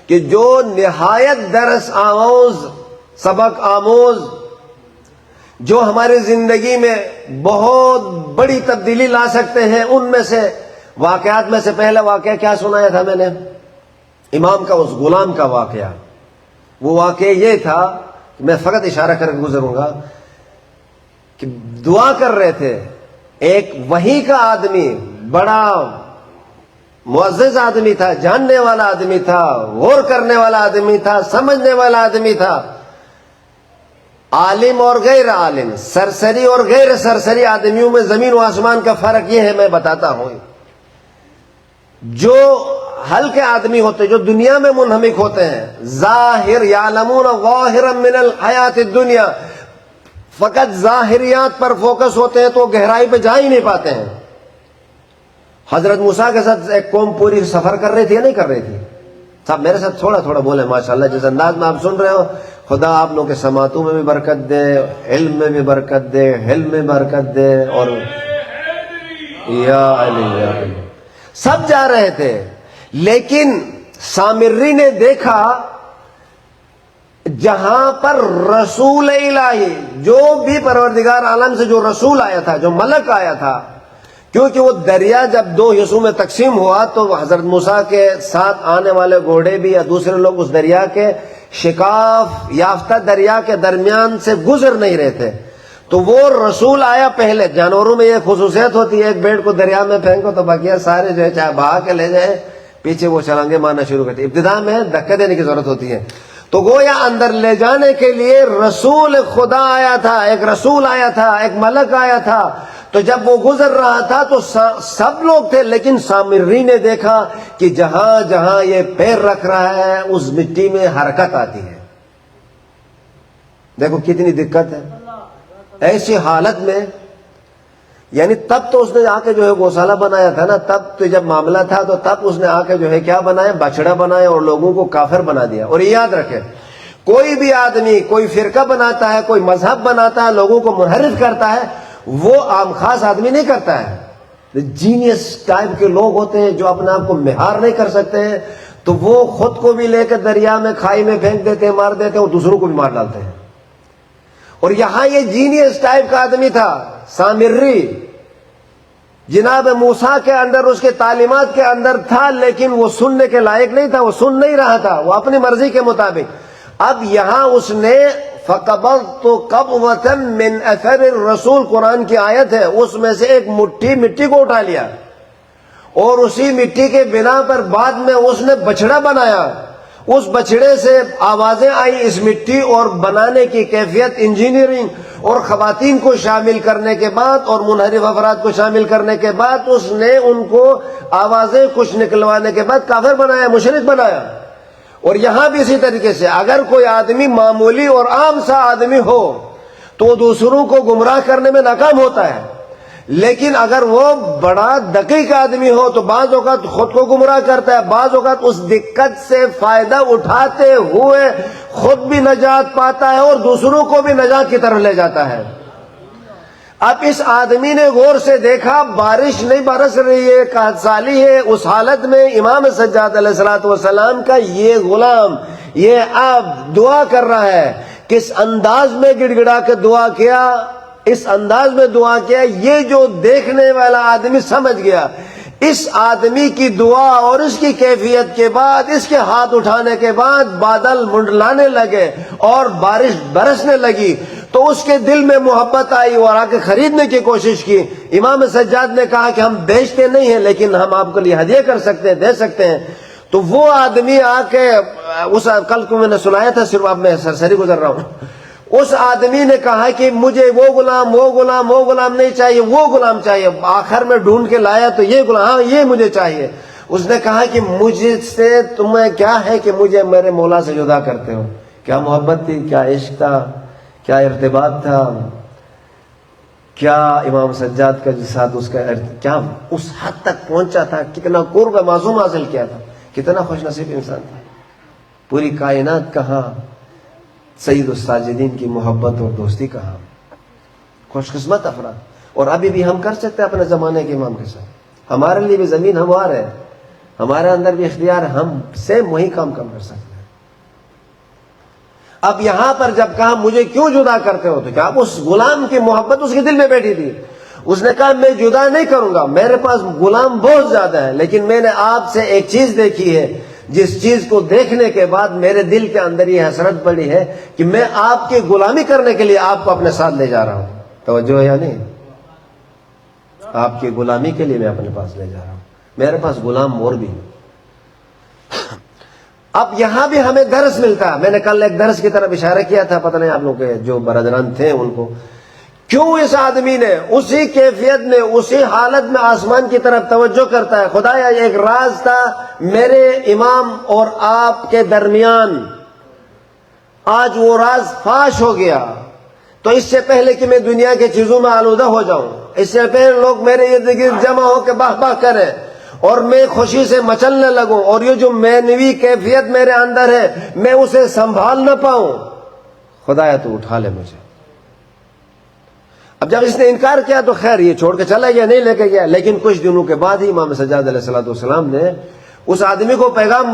Speaker 1: کہ جو نہایت درس آموز، سبق آموز، جو ہماری زندگی میں بہت بڑی تبدیلی لا سکتے ہیں. ان میں سے واقعات میں سے پہلا واقعہ کیا سنایا تھا میں نے؟ امام کا اس غلام کا واقعہ. وہ واقعہ یہ تھا کہ میں فقط اشارہ کر کے گزروں گا کہ دعا کر رہے تھے. ایک وحی کا آدمی، بڑا معزز آدمی تھا، جاننے والا آدمی تھا، غور کرنے والا آدمی تھا، سمجھنے والا آدمی تھا، عالم اور غیر عالم، سرسری اور غیر سرسری آدمیوں میں زمین و آسمان کا فرق یہ ہے، میں بتاتا ہوں. جو ہلکے آدمی ہوتے جو دنیا میں منہمک ہوتے ہیں، ظاہر یعلمون ظاہرا من الحیات الدنیا، فقط ظاہریات پر فوکس ہوتے ہیں تو گہرائی پہ جا ہی نہیں پاتے ہیں. حضرت موسیٰ کے ساتھ ایک قوم پوری سفر کر رہی تھی یا نہیں کر رہی تھی؟ صاحب میرے ساتھ تھوڑا تھوڑا بولیں ماشاءاللہ. جس انداز میں آپ سن رہے ہو خدا آپ لوگوں کے سماعتوں میں بھی برکت دے، علم میں بھی برکت دے، حلم میں برکت دے. اور یا علی یا علی، سب جا رہے تھے لیکن سامری نے دیکھا جہاں پر رسول الہی، جو بھی پروردگار عالم سے جو رسول آیا تھا، جو ملک آیا تھا، کیونکہ وہ دریا جب دو حصوں میں تقسیم ہوا تو حضرت موسیٰ کے ساتھ آنے والے گھوڑے بھی یا دوسرے لوگ اس دریا کے شکاف یافتہ دریا کے درمیان سے گزر نہیں رہے تھے. تو وہ رسول آیا پہلے. جانوروں میں یہ خصوصیت ہوتی ہے، ایک بیڑ کو دریا میں پھینکو تو بقیہ سارے جو ہے چاہے بہا کے لے جائیں، پیچھے وہ چھلانگے مارنا شروع کرتے. ابتدا میں دھکے دینے کی ضرورت ہوتی ہے. تو گویا اندر لے جانے کے لیے رسول خدا آیا تھا، ایک رسول آیا تھا، ایک ملک آیا تھا. تو جب وہ گزر رہا تھا تو سب لوگ تھے، لیکن سامری نے دیکھا کہ جہاں جہاں یہ پیر رکھ رہا ہے اس مٹی میں حرکت آتی ہے. دیکھو کتنی دقت ہے ایسی حالت میں. یعنی تب تو اس نے آ کے جو ہے گوشالہ بنایا تھا نا، تب تو جب معاملہ تھا تو تب اس نے آ کے جو ہے کیا بنایا، بچڑا بنایا اور لوگوں کو کافر بنا دیا. اور یہ یاد رکھے، کوئی بھی آدمی کوئی فرقہ بناتا ہے، کوئی مذہب بناتا ہے، لوگوں کو منحرف کرتا ہے، وہ عام خاص آدمی نہیں کرتا ہے. جینیس ٹائپ کے لوگ ہوتے ہیں جو اپنے آپ کو مہار نہیں کر سکتے ہیں، تو وہ خود کو بھی لے کر دریا میں کھائی میں پھینک دیتے ہیں، مار دیتے ہیں، اور دوسروں کو بھی مار ڈالتے ہیں. اور یہاں یہ جینیس ٹائپ کا آدمی تھا سامری، جناب موسیٰ کے اندر اس کے تعلیمات کے اندر تھا، لیکن وہ سننے کے لائق نہیں تھا، وہ سن نہیں رہا تھا، وہ اپنی مرضی کے مطابق. اب یہاں اس نے فَقَبَضْتُ قَبْضَةً مِّنْ أَثَرِ الرَّسُولِ قرآن کی آیت ہے، اس میں سے ایک مٹھی مٹی کو اٹھا لیا، اور اسی مٹی کے بنا پر بعد میں اس نے بچڑا بنایا، اس بچڑے سے آوازیں آئی اس مٹی اور بنانے کی کیفیت انجینئرنگ اور خواتین کو شامل کرنے کے بعد اور منحرف افراد کو شامل کرنے کے بعد اس نے ان کو آوازیں کچھ نکلوانے کے بعد کافر بنایا، مشرک بنایا۔ اور یہاں بھی اسی طریقے سے اگر کوئی آدمی معمولی اور عام سا آدمی ہو تو دوسروں کو گمراہ کرنے میں ناکام ہوتا ہے، لیکن اگر وہ بڑا دقیق آدمی ہو تو بعض اوقات خود کو گمراہ کرتا ہے، بعض اوقات اس دقت سے فائدہ اٹھاتے ہوئے خود بھی نجات پاتا ہے اور دوسروں کو بھی نجات کی طرف لے جاتا ہے۔ اب اس آدمی نے غور سے دیکھا بارش نہیں برس رہی ہے، قحط سالی ہے، اس حالت میں امام سجاد علیہ السلام کا یہ غلام یہ اب دعا کر رہا ہے، کس انداز میں گڑ گڑا کے دعا کیا، اس انداز میں دعا کیا، یہ جو دیکھنے والا آدمی سمجھ گیا اس آدمی کی دعا اور اس کی کیفیت کے بعد، اس کے ہاتھ اٹھانے کے بعد بادل منڈلانے لگے اور بارش برسنے لگی، تو اس کے دل میں محبت آئی اور آ کے خریدنے کی کوشش کی۔ امام سجاد نے کہا کہ ہم بیچتے نہیں ہیں لیکن ہم آپ کے لیے ہدیہ کر سکتے ہیں، دے سکتے ہیں۔ تو وہ آدمی آ کے اس کل کو میں نے سنایا تھا، صرف اب میں سرسری گزر رہا ہوں، اس آدمی نے کہا کہ مجھے وہ غلام نہیں چاہیے، وہ غلام چاہیے۔ آخر میں ڈھونڈ کے لایا تو یہ غلام، ہاں یہ مجھے چاہیے۔ اس نے کہا کہ مجھے سے تمہیں کیا ہے کہ مجھے میرے مولا سے جدا کرتے ہو؟ کیا محبت تھی، کیا عشق تھا، کیا ارتباط تھا، کیا امام سجاد کا ساتھ اس کا کیا اس حد تک پہنچا تھا، کتنا قرب معصوم حاصل کیا تھا، کتنا خوش نصیب انسان تھا۔ پوری کائنات کہاں، سید الساجدین کی محبت اور دوستی کہاں، خوش قسمت افراد۔ اور ابھی بھی ہم کر سکتے ہیں اپنے زمانے کے امام کے ساتھ، ہمارے لیے بھی زمین ہموار ہے، ہمارے اندر بھی اختیار ہے، ہم سے وہی کام کر سکتے ہیں۔ اب یہاں پر جب کہا مجھے کیوں جدا کرتے ہو، تو کیا اس غلام کی محبت اس کے دل میں بیٹھی تھی۔ اس نے کہا میں جدا نہیں کروں گا، میرے پاس غلام بہت زیادہ ہے، لیکن میں نے آپ سے ایک چیز دیکھی ہے جس چیز کو دیکھنے کے بعد میرے دل کے اندر یہ حسرت پڑی ہے کہ میں آپ کی غلامی کرنے کے لیے آپ کو اپنے ساتھ لے جا رہا ہوں۔ توجہ ہے یا نہیں؟ آپ کی غلامی کے لیے میں اپنے پاس لے جا رہا ہوں، میرے پاس غلام اور بھی۔ اب یہاں بھی ہمیں درس ملتا ہے، میں نے کل ایک درس کی طرف اشارہ کیا تھا، پتہ نہیں آپ لوگ کے جو برادران تھے ان کو، کیوں اس آدمی نے اسی کیفیت میں اسی حالت میں آسمان کی طرف توجہ کرتا ہے۔ خدایا ایک راز تھا میرے امام اور آپ کے درمیان، آج وہ راز فاش ہو گیا، تو اس سے پہلے کہ میں دنیا کے چیزوں میں آلودہ ہو جاؤں، اس سے پہلے لوگ میرے ارد گرد جمع ہو کے باہ باہ کریں اور میں خوشی سے مچلنے لگوں اور یہ جو معنوی کیفیت میرے اندر ہے میں اسے سنبھال نہ پاؤں، خدایا تو اٹھا لے مجھے۔ اب جب اس نے انکار کیا تو خیر یہ چھوڑ کے چلا گیا، نہیں لے کے گیا، لیکن کچھ دنوں کے بعد ہی امام سجاد علیہ السلام نے اس آدمی کو پیغام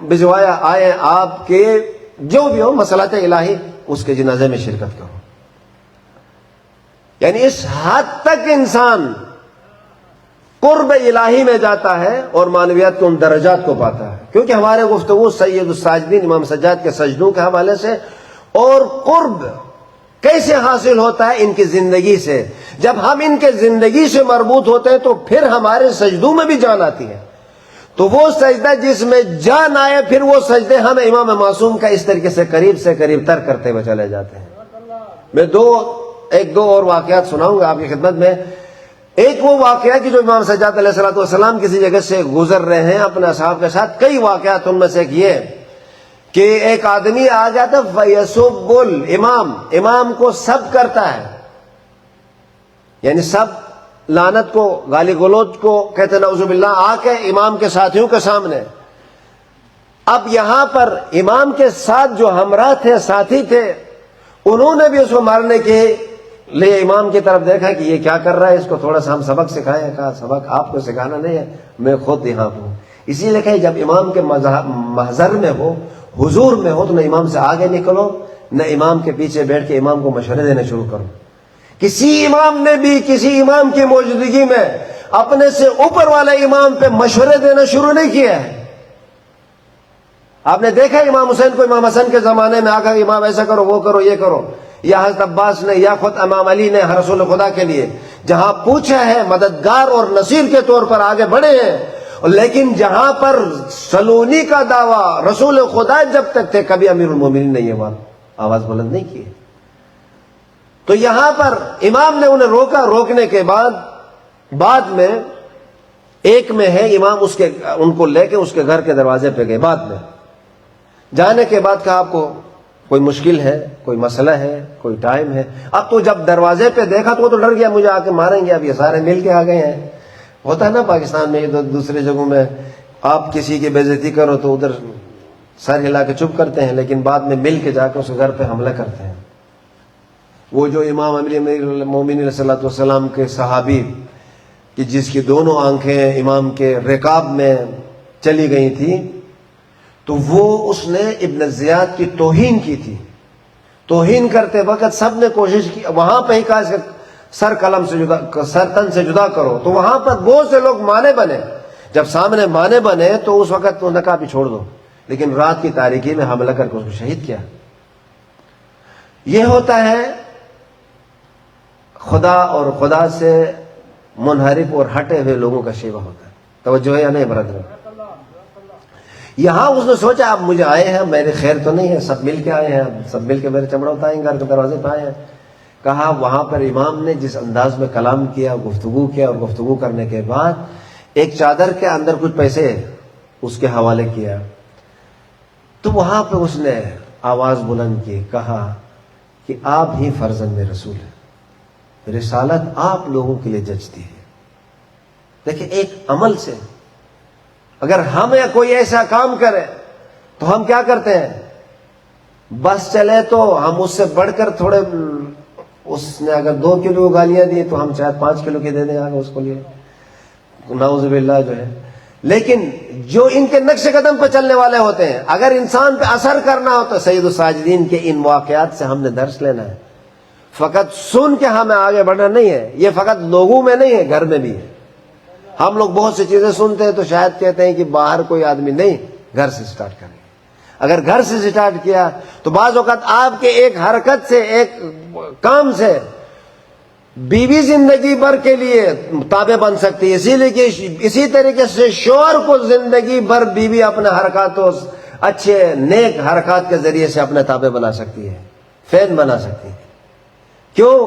Speaker 1: بھجوایا، آئے آپ کے جو بھی ہو مسئلات الہی اس کے جنازے میں شرکت کرو۔ یعنی اس حد تک انسان قرب الہی میں جاتا ہے اور معنویات کے ان درجات کو پاتا ہے، کیونکہ ہمارے گفتگو سید الساجدین امام سجاد کے سجدوں کے حوالے سے، اور قرب کیسے حاصل ہوتا ہے ان کی زندگی سے۔ جب ہم ان کے زندگی سے مربوط ہوتے ہیں تو پھر ہمارے سجدوں میں بھی جان آتی ہے، تو وہ سجدہ جس میں جان آئے پھر وہ سجدے ہم امام معصوم کا اس طریقے سے قریب تر کرتے ہوئے چلے جاتے ہیں۔ میں ایک دو اور واقعات سناؤں گا آپ کی خدمت میں۔ ایک وہ واقعہ کہ جو امام سجاد علیہ السلام کسی جگہ سے گزر رہے ہیں اپنے اصحاب کے ساتھ، کئی واقعات، ان میں سے ایک یہ کہ ایک آدمی آ جاتا فیسب الامام، امام کو سب کرتا ہے، یعنی سب لعنت کو، گالی گلوچ کو کہتے ہیں نعوذ باللہ، آ کے امام کے ساتھیوں کے سامنے۔ اب یہاں پر امام کے ساتھ جو ہمراہ تھے، ساتھی تھے، انہوں نے بھی اس کو مارنے کے لیے امام کی طرف دیکھا کہ یہ کیا کر رہا ہے، اس کو تھوڑا سا ہم سبق سکھائیں۔ کہا سبق آپ کو سکھانا نہیں ہے، میں خود یہاں ہوں۔ اسی لیے کہ جب امام کے محضر میں ہو، حضور میں ہو، تو نہ امام سے آگے نکلو نہ امام کے پیچھے بیٹھ کے امام کو مشورے دینے شروع کرو۔ کسی امام نے بھی کسی امام کی موجودگی میں اپنے سے اوپر والے امام پہ مشورے دینا شروع نہیں کیا ہے۔ آپ نے دیکھا امام حسین کو امام حسن کے زمانے میں آ کر امام ایسا کرو وہ کرو یہ کرو، یا حضرت عباس نے یا خود امام علی نے رسول خدا کے لیے جہاں پوچھا ہے مددگار اور نصیر کے طور پر آگے بڑھے ہیں، لیکن جہاں پر سلونی کا دعویٰ رسول خدا جب تک تھے کبھی امیر المومنین نے یہ بات آواز بلند نہیں کی۔ تو یہاں پر امام نے انہیں روکا، روکنے کے بعد میں ایک میں ہے امام ان کو لے کے اس کے گھر کے دروازے پہ گئے، بعد میں جانے کے بعد کہا آپ کو کوئی مشکل ہے، کوئی مسئلہ ہے، کوئی ٹائم ہے؟ اب تو جب دروازے پہ دیکھا تو وہ تو ڈر گیا، مجھے آ کے ماریں گے، اب یہ سارے مل کے آ گئے ہیں۔ ہوتا ہے نا پاکستان میں، دوسری جگہوں میں آپ کسی کی بے عزتی کرو تو ادھر سر ہلا کے چپ کرتے ہیں، لیکن بعد میں مل کے جا کے اس کے گھر پہ حملہ کرتے ہیں۔ وہ جو امام امیر المومنین علیہ الصلوۃ والسلام کے صحابی کہ جس کی دونوں آنکھیں امام کے رکاب میں چلی گئی تھی، تو وہ اس نے ابن زیاد کی توہین کی تھی۔ توہین کرتے وقت سب نے کوشش کی، وہاں پہ ہی کہا اس کا سر قلم سے جدا، سر تن سے جدا کرو، تو وہاں پر بہت سے لوگ مانے بنے۔ جب سامنے مانے بنے تو اس وقت تو کہا بھی چھوڑ دو، لیکن رات کی تاریکی میں حملہ کر کے اس کو شہید کیا۔ یہ ہوتا ہے خدا اور خدا سے منحرف اور ہٹے ہوئے لوگوں کا شیوہ ہوتا ہے۔ توجہ ہے یا نہیں برادر؟ یہاں اس نے سوچا اب مجھے آئے ہیں، میرے خیر تو نہیں ہے، سب مل کے آئے ہیں، سب مل کے میرے چمڑا اتائیں گے، گھر کے دروازے پہ آئے ہیں۔ کہا وہاں پر امام نے جس انداز میں کلام کیا، گفتگو کیا، اور گفتگو کرنے کے بعد ایک چادر کے اندر کچھ پیسے اس کے حوالے کیا، تو وہاں پہ اس نے آواز بلند کی، کہا کہ آپ ہی فرزند رسول ہیں، رسالت آپ لوگوں کے لیے جچتی ہے۔ دیکھیں ایک عمل سے اگر ہم یا کوئی ایسا کام کرے تو ہم کیا کرتے ہیں؟ بس چلے تو ہم اس سے بڑھ کر تھوڑے، اس نے اگر 2 کلو گالیاں دی تو ہم شاید 5 کلو کی دے دیں آگے اس کو لیے، نعوذ باللہ جو ہے۔ لیکن جو ان کے نقش قدم پہ چلنے والے ہوتے ہیں، اگر انسان پہ اثر کرنا ہو تو سید الساجدین کے ان واقعات سے ہم نے درس لینا ہے۔ فقط سن کے ہمیں آگے بڑھنا نہیں ہے، یہ فقط لوگوں میں نہیں ہے، گھر میں بھی ہے۔ ہم لوگ بہت سی چیزیں سنتے ہیں تو شاید کہتے ہیں کہ باہر کوئی آدمی نہیں، گھر سے سٹارٹ کریں۔ اگر گھر سے سٹارٹ کیا تو بعض اوقات آپ کے ایک حرکت سے، ایک کام سے بیوی زندگی بھر کے لیے تابع بن سکتی ہے۔ اسی لیے کہ اسی طریقے سے شوہر کو زندگی بھر بیوی اپنے حرکاتوں، اچھے نیک حرکات کے ذریعے سے اپنے تابع بنا سکتی ہے، فین بنا سکتی ہے۔ کیوں؟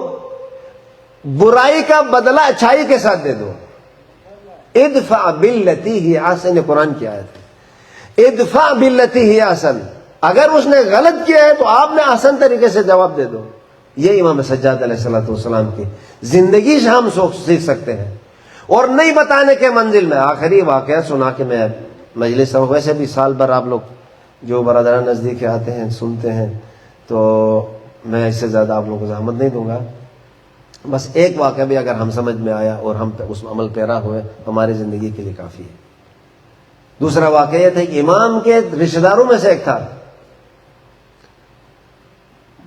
Speaker 1: برائی کا بدلہ اچھائی کے ساتھ دے دو۔ ادفع باللتی ہی احسن، قرآن کی آیت ہے، ادفع باللتی ہی احسن۔ اگر اس نے غلط کیا ہے تو آپ نے احسن طریقے سے جواب دے دو۔ یہ امام سجاد علیہ السلام کی زندگی سے ہم سیکھ سکتے ہیں، اور نہیں بتانے کے منزل میں۔ آخری واقعہ سنا کے میں مجلس، ویسے بھی سال بھر آپ لوگ جو برادران نزدیک آتے ہیں سنتے ہیں، تو میں اس سے زیادہ آپ لوگوں کو زحمت نہیں دوں گا۔ بس ایک واقعہ بھی اگر ہم سمجھ میں آیا اور ہم اس عمل پیرا ہوئے ہماری زندگی کے لیے کافی ہے۔ دوسرا واقعہ یہ تھا کہ امام کے رشتہ داروں میں سے ایک تھا،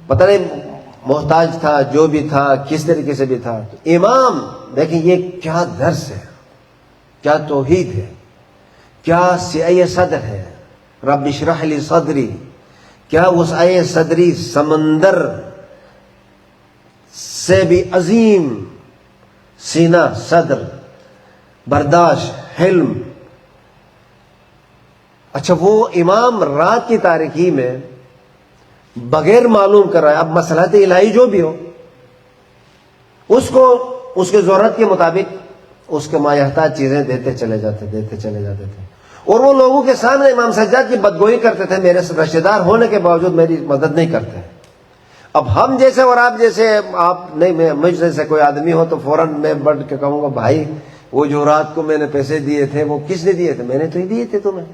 Speaker 1: پتہ نہیں محتاج تھا، جو بھی تھا کس طریقے سے بھی تھا، تو امام دیکھیں یہ کیا درس ہے، کیا توحید ہے، کیا سعی صدر ہے، رب اشرح لی صدری، کیا وسعی صدری سمندر سے بھی عظیم سینہ، صدر، برداشت، حلم۔ اچھا وہ امام رات کی تاریکی میں بغیر معلوم کر رہا ہے، اب مصلحت الہی جو بھی ہو، اس کو اس کے ضرورت کے مطابق اس کے مایحتاج چیزیں دیتے چلے جاتے تھے، اور وہ لوگوں کے سامنے امام سجاد کی بدگوئی کرتے تھے، میرے رشتہ دار ہونے کے باوجود میری مدد نہیں کرتے۔ اب ہم جیسے اور آپ جیسے، آپ نہیں، میں مجھ جیسے کوئی آدمی ہو تو فوراً میں بڑھ کے کہوں گا بھائی وہ جو رات کو میں نے پیسے دیے تھے وہ کس نے دیے تھے؟ میں نے تو ہی دیے تھے تمہیں،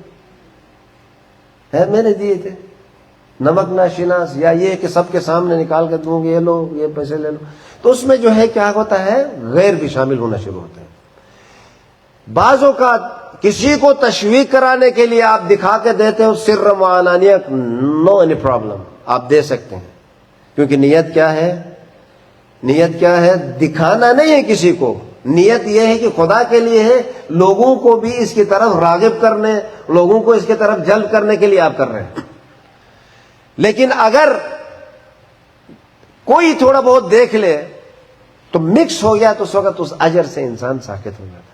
Speaker 1: میں نے دیے تھے، نمک ناشناس، یا یہ کہ سب کے سامنے نکال کے دوں گے یہ لو یہ پیسے لے لو، تو اس میں جو ہے کیا ہوتا ہے، غیر بھی شامل ہونا شروع ہوتا ہے۔ بعض اوقات کسی کو تشویق کرانے کے لیے آپ دکھا کے دیتے ہو، سر وعلانیہ، نو اینی پرابلم، آپ دے سکتے ہیں، کیونکہ نیت کیا ہے؟ نیت کیا ہے؟ دکھانا نہیں ہے کسی کو، نیت یہ ہے کہ خدا کے لیے ہے، لوگوں کو بھی اس کی طرف راغب کرنے، لوگوں کو اس کی طرف جلب کرنے کے لیے آپ کر رہے ہیں۔ لیکن اگر کوئی تھوڑا بہت دیکھ لے تو مکس ہو گیا تو اس وقت اس اجر سے انسان ساکت ہو جاتا ہے۔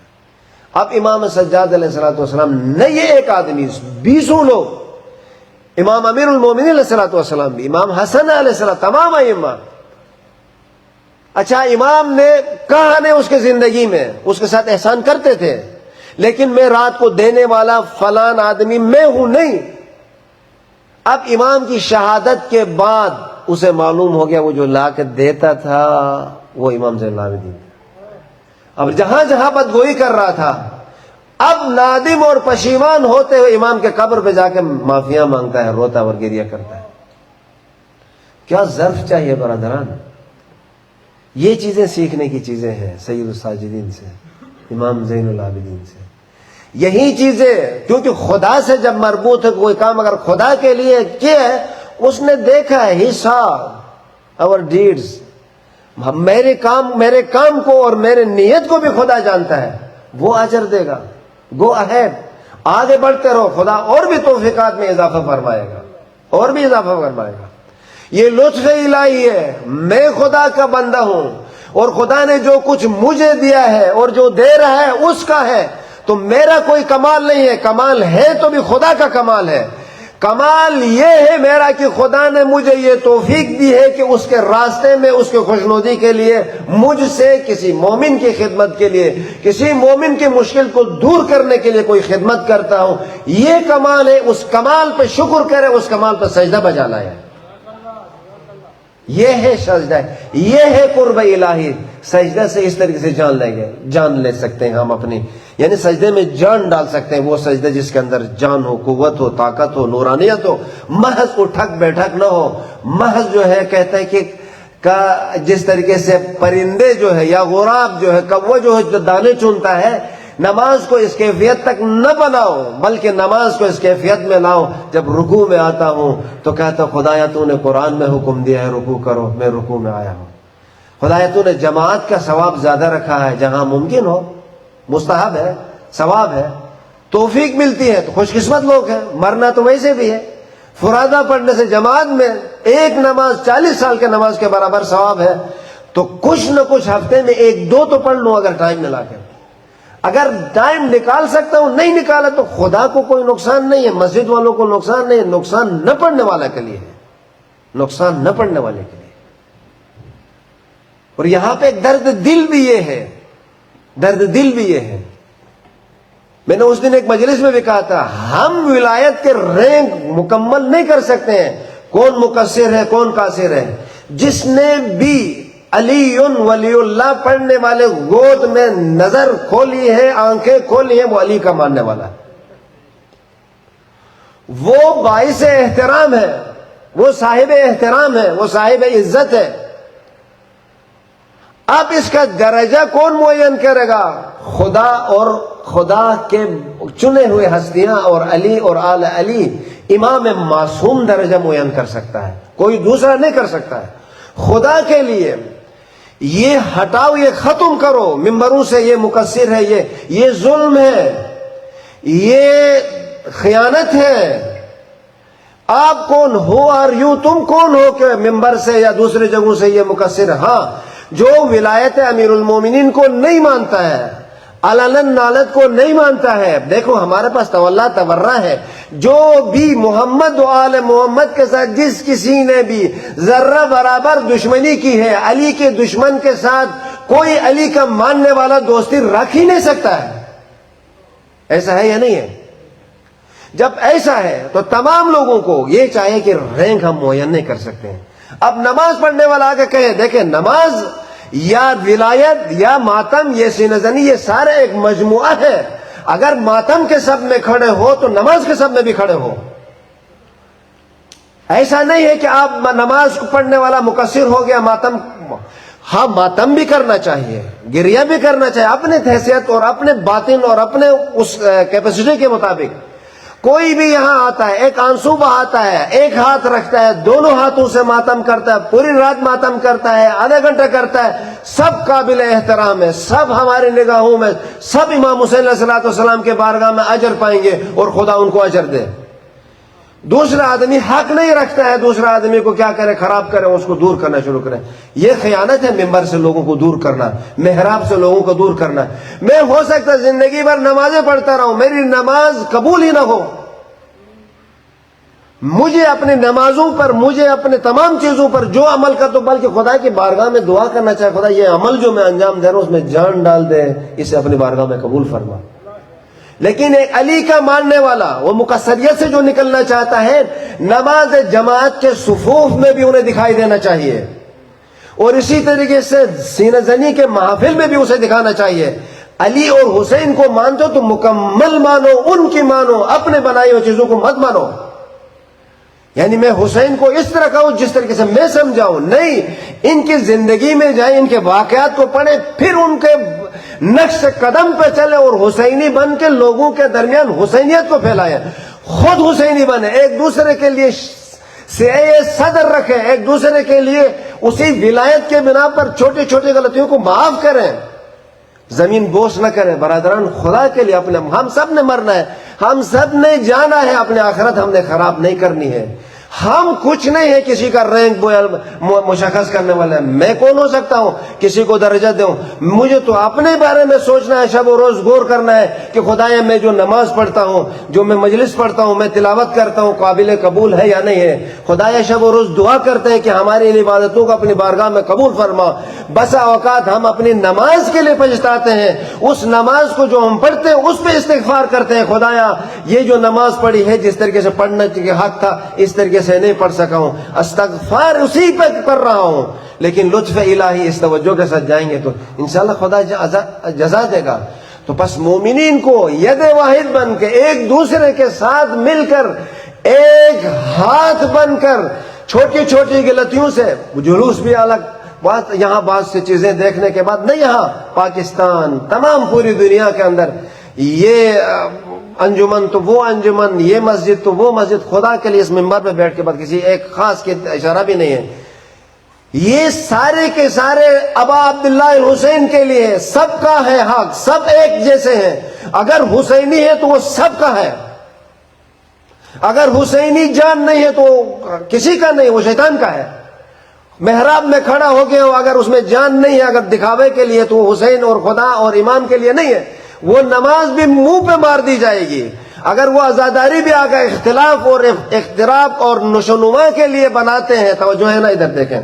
Speaker 1: اب امام سجاد علیہ السلام نہ یہ ایک آدمی، 20 لوگ، امام امیر المومنین علیہ السلام بھی، امام حسن علیہ السلام، تمام ائمہ۔ اچھا امام نے کہا نے اس کے زندگی میں اس کے ساتھ احسان کرتے تھے، لیکن میں رات کو دینے والا فلان آدمی میں ہوں نہیں۔ اب امام کی شہادت کے بعد اسے معلوم ہو گیا وہ جو لا کے دیتا تھا وہ امام زین العابدین تھا۔ اب جہاں جہاں بدگوئی کر رہا تھا، اب نادم اور پشیمان ہوتے ہوئے امام کے قبر پہ جا کے معافیاں مانگتا ہے، روتا اور گریہ کرتا ہے۔ کیا ظرف چاہیے برادران؟ یہ چیزیں سیکھنے کی چیزیں ہیں سید الساجدین سے، امام زین العابدین سے۔ یہی چیزیں، کیونکہ خدا سے جب مربوط ہے کوئی کام اگر خدا کے لیے کیا ہے، اس نے دیکھا ہے، ہی سا اور ڈیڈز، میرے کام کو اور میرے نیت کو بھی خدا جانتا ہے، وہ اجر دے گا۔ گو اہیڈ، آگے بڑھتے رہو، خدا اور بھی توفیقات میں اضافہ فرمائے گا، اور بھی اضافہ فرمائے گا۔ یہ لطف الہی ہے، میں خدا کا بندہ ہوں اور خدا نے جو کچھ مجھے دیا ہے اور جو دے رہا ہے اس کا ہے، تو میرا کوئی کمال نہیں ہے، کمال ہے تو بھی خدا کا کمال ہے۔ کمال یہ ہے میرا کہ خدا نے مجھے یہ توفیق دی ہے کہ اس کے راستے میں اس کے خوشنودی کے لیے مجھ سے کسی مومن کی خدمت کے لیے، کسی مومن کی مشکل کو دور کرنے کے لیے کوئی خدمت کرتا ہوں، یہ کمال ہے۔ اس کمال پہ شکر کرے، اس کمال پہ سجدہ بجا لائے۔ یہ ہے سجدہ، یہ ہے قرب الہی۔ سجدہ سے اس طریقے سے جان لے سکتے ہیں ہم اپنی، یعنی سجدے میں جان ڈال سکتے ہیں، وہ سجدہ جس کے اندر جان ہو، قوت ہو، طاقت ہو، نورانیت ہو، محض اٹھک بیٹھک نہ ہو، محض جو ہے کہتے ہیں کہ جس طریقے سے پرندے جو ہے یا غراب جو ہے، کوا جو ہے دانے چنتا ہے، نماز کو اس کیفیت تک نہ بناؤ، بلکہ نماز کو اس کیفیت میں لاؤ۔ جب رکوع میں آتا ہوں تو کہتا خدایا تو نے قرآن میں حکم دیا ہے رکوع کرو، میں رکوع میں آیا ہوں۔ خدایا تو نے جماعت کا ثواب زیادہ رکھا ہے، جہاں ممکن ہو، مستحب ہے، ثواب ہے، توفیق ملتی ہے تو خوش قسمت لوگ ہیں، مرنا تو ویسے بھی ہے۔ فرادہ پڑھنے سے جماعت میں ایک نماز 40 سال کے نماز کے برابر ثواب ہے، تو کچھ نہ کچھ ہفتے میں 1-2 تو پڑھ لوں اگر ٹائم ملا کے۔ اگر ٹائم نکال سکتا ہوں، نہیں نکالا تو خدا کو کوئی نقصان نہیں ہے، مسجد والوں کو نقصان نہیں ہے، نقصان نہ پڑھنے والا کے لیے ہے، نقصان نہ پڑھنے والے کے لیے۔ اور یہاں پہ ایک درد دل بھی یہ ہے، درد دل بھی یہ ہے، میں نے اس دن ایک مجلس میں بھی کہا تھا، ہم ولایت کے رینک مکمل نہیں کر سکتے ہیں، کون مقصر ہے کون قاصر ہے۔ جس نے بھی علی ولی اللہ پڑھنے والے گود میں نظر کھولی ہے، آنکھیں کھولی ہیں، وہ علی کا ماننے والا ہے، وہ باعث احترام ہے، وہ صاحب احترام ہے، وہ صاحب عزت ہے۔ اب اس کا درجہ کون معین کرے گا؟ خدا اور خدا کے چنے ہوئے ہستیاں اور علی اور آل علی، امام معصوم درجہ معین کر سکتا ہے، کوئی دوسرا نہیں کر سکتا ہے۔ خدا کے لیے یہ ہٹاؤ، یہ ختم کرو ممبروں سے، یہ مقصر ہے، یہ ظلم ہے، یہ خیانت ہے۔ آپ کون ہو اور یوں تم کون ہو کہ ممبر سے یا دوسرے جگہوں سے یہ مقصر؟ ہاں، جو ولایت امیر المومنین کو نہیں مانتا ہے، علناً نالت کو نہیں مانتا ہے، دیکھو ہمارے پاس تولا تورا ہے، جو بھی محمد و آل محمد کے ساتھ جس کسی نے بھی ذرہ برابر دشمنی کی ہے، علی کے دشمن کے ساتھ کوئی علی کا ماننے والا دوستی رکھ ہی نہیں سکتا ہے۔ ایسا ہے یا نہیں ہے؟ جب ایسا ہے تو تمام لوگوں کو یہ چاہیے کہ رینک ہم معین نہیں کر سکتے ہیں۔ اب نماز پڑھنے والا آگے کہے، دیکھیں نماز یا ولایت یا ماتم، یہ سینہ زنی، یہ سارے ایک مجموعہ ہے۔ اگر ماتم کے سب میں کھڑے ہو تو نماز کے سب میں بھی کھڑے ہو۔ ایسا نہیں ہے کہ آپ نماز پڑھنے والا مقصر ہو گیا، ماتم، ہاں ماتم بھی کرنا چاہیے، گریہ بھی کرنا چاہیے، اپنے حیثیت اور اپنے باطن اور اپنے اس کیپیسٹی کے مطابق۔ کوئی بھی یہاں آتا ہے، ایک آنسو بہاتا ہے، ایک ہاتھ رکھتا ہے، دونوں ہاتھوں سے ماتم کرتا ہے، پوری رات ماتم کرتا ہے، آدھا گھنٹہ کرتا ہے، سب قابل احترام ہے، سب ہماری نگاہوں میں، سب امام حسین علیہ السلام کے بارگاہ میں اجر پائیں گے اور خدا ان کو اجر دے۔ دوسرا آدمی حق نہیں رکھتا ہے دوسرا آدمی کو کیا کرے، خراب کرے، اس کو دور کرنا شروع کرے۔ یہ خیانت ہے ممبر سے لوگوں کو دور کرنا، محراب سے لوگوں کو دور کرنا۔ میں ہو سکتا زندگی بھر نمازیں پڑھتا رہوں، میری نماز قبول ہی نہ ہو، مجھے اپنی نمازوں پر، مجھے اپنے تمام چیزوں پر جو عمل کر، تو بلکہ خدا کی بارگاہ میں دعا کرنا چاہے، خدا یہ عمل جو میں انجام دے رہا ہوں اس میں جان ڈال دے، اسے اپنی بارگاہ میں قبول فرما۔ لیکن ایک علی کا ماننے والا، وہ مقصریت سے جو نکلنا چاہتا ہے، نماز جماعت کے صفوف میں بھی انہیں دکھائی دینا چاہیے، اور اسی طریقے سے سینہ زنی کے محافل میں بھی اسے دکھانا چاہیے۔ علی اور حسین کو مانتے ہو تو مکمل مانو، ان کی مانو، اپنے بنائی ہوئی چیزوں کو مت مانو۔ یعنی میں حسین کو اس طرح کہوں جس طریقے سے میں سمجھاؤں، نہیں، ان کی زندگی میں جائیں، ان کے واقعات کو پڑھیں، پھر ان کے نقش قدم پہ چلے اور حسینی بن کے لوگوں کے درمیان حسینیت کو پھیلائے، خود حسینی بنے، ایک دوسرے کے لیے صدر رکھیں، ایک دوسرے کے لیے اسی ولایت کے بنا پر چھوٹی چھوٹی غلطیوں کو معاف کریں، زمین بوس نہ کریں۔ برادران خدا کے لیے اپنے، ہم سب نے مرنا ہے، ہم سب نے جانا ہے، اپنے آخرت ہم نے خراب نہیں کرنی ہے۔ ہم کچھ نہیں ہے کسی کا رینک مشخص کرنے والا ہے، میں کون ہو سکتا ہوں کسی کو درجہ دوں؟ مجھے تو اپنے بارے میں سوچنا ہے، شب و روز غور کرنا ہے کہ خدایا میں جو نماز پڑھتا ہوں، جو میں مجلس پڑھتا ہوں، میں تلاوت کرتا ہوں، قابل قبول ہے یا نہیں ہے۔ خدایا شب و روز دعا کرتے ہیں کہ ہماری ان عبادتوں کو اپنی بارگاہ میں قبول فرما۔ بسا اوقات ہم اپنی نماز کے لیے پچھتاتے ہیں، اس نماز کو جو ہم پڑھتے ہیں اس پہ استغفار کرتے ہیں، خدایا یہ جو نماز پڑھی ہے جس طریقے سے پڑھنا کے حق تھا اس طریقے سے نہیں پڑھ سکا ہوں، استغفار اسی پہ کر رہا ہوں۔ لیکن لطف الہی اس توجہ کے ساتھ جائیں گے تو انشاءاللہ خدا جزا دے گا۔ تو بس مومنین کو ید واحد بن کے، ایک دوسرے کے ساتھ مل کر، ایک ہاتھ بن کر، چھوٹی چھوٹی غلطیوں سے، جلوس بھی الگ بات، یہاں بات سے چیزیں دیکھنے کے بعد نہیں، یہاں پاکستان، تمام پوری دنیا کے اندر یہ انجمن تو وہ انجمن، یہ مسجد تو وہ مسجد، خدا کے لیے اس منبر پہ بیٹھ کے بعد کسی ایک خاص کی اشارہ بھی نہیں ہے، یہ سارے کے سارے ابا عبداللہ الحسین کے لیے، سب کا ہے حق، سب ایک جیسے ہیں۔ اگر حسینی ہے تو وہ سب کا ہے، اگر حسینی جان نہیں ہے تو کسی کا نہیں، وہ شیطان کا ہے۔ محراب میں کھڑا ہو گئے ہو، اگر اس میں جان نہیں ہے، اگر دکھاوے کے لیے، تو وہ حسین اور خدا اور امام کے لیے نہیں ہے، وہ نماز بھی منہ پہ مار دی جائے گی۔ اگر وہ عزاداری بھی آگا اختلاف اور اختراف اور نشونما کے لیے بناتے ہیں، توجہ ہے نا ادھر دیکھیں،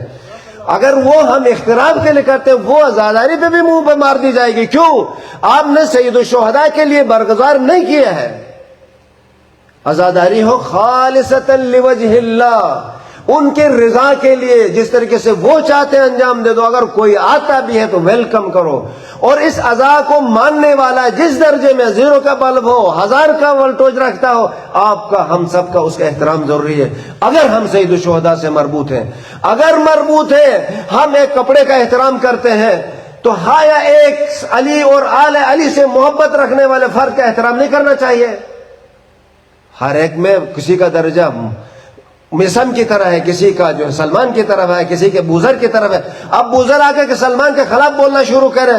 Speaker 1: اگر وہ ہم اختراف کے لیے کرتے ہیں، وہ عزاداری پہ بھی منہ پہ مار دی جائے گی۔ کیوں؟ آپ نے سید الشہداء کے لیے برگزار نہیں کیا ہے۔ عزاداری ہو خالصتا لوجہ اللہ، ان کے رضا کے لیے، جس طریقے سے وہ چاہتے ہیں انجام دے دو۔ اگر کوئی آتا بھی ہے تو ویلکم کرو، اور اس عزا کو ماننے والا جس درجے میں 0 کا بلب ہو، 1000 کا ولٹوج رکھتا ہو، آپ کا، ہم سب کا اس کا احترام ضروری ہے۔ اگر ہم سید الشہداء سے مربوط ہیں، اگر مربوط ہے، ہم ایک کپڑے کا احترام کرتے ہیں، تو ہایا ایک علی اور آل علی سے محبت رکھنے والے فرد کا احترام نہیں کرنا چاہیے؟ ہر ایک میں کسی کا درجہ مسلم کی طرح ہے، کسی کا جو سلمان کی طرف ہے، کسی کے بوزر کی طرف ہے۔ اب بوزر آ کے سلمان کے خلاف بولنا شروع کرے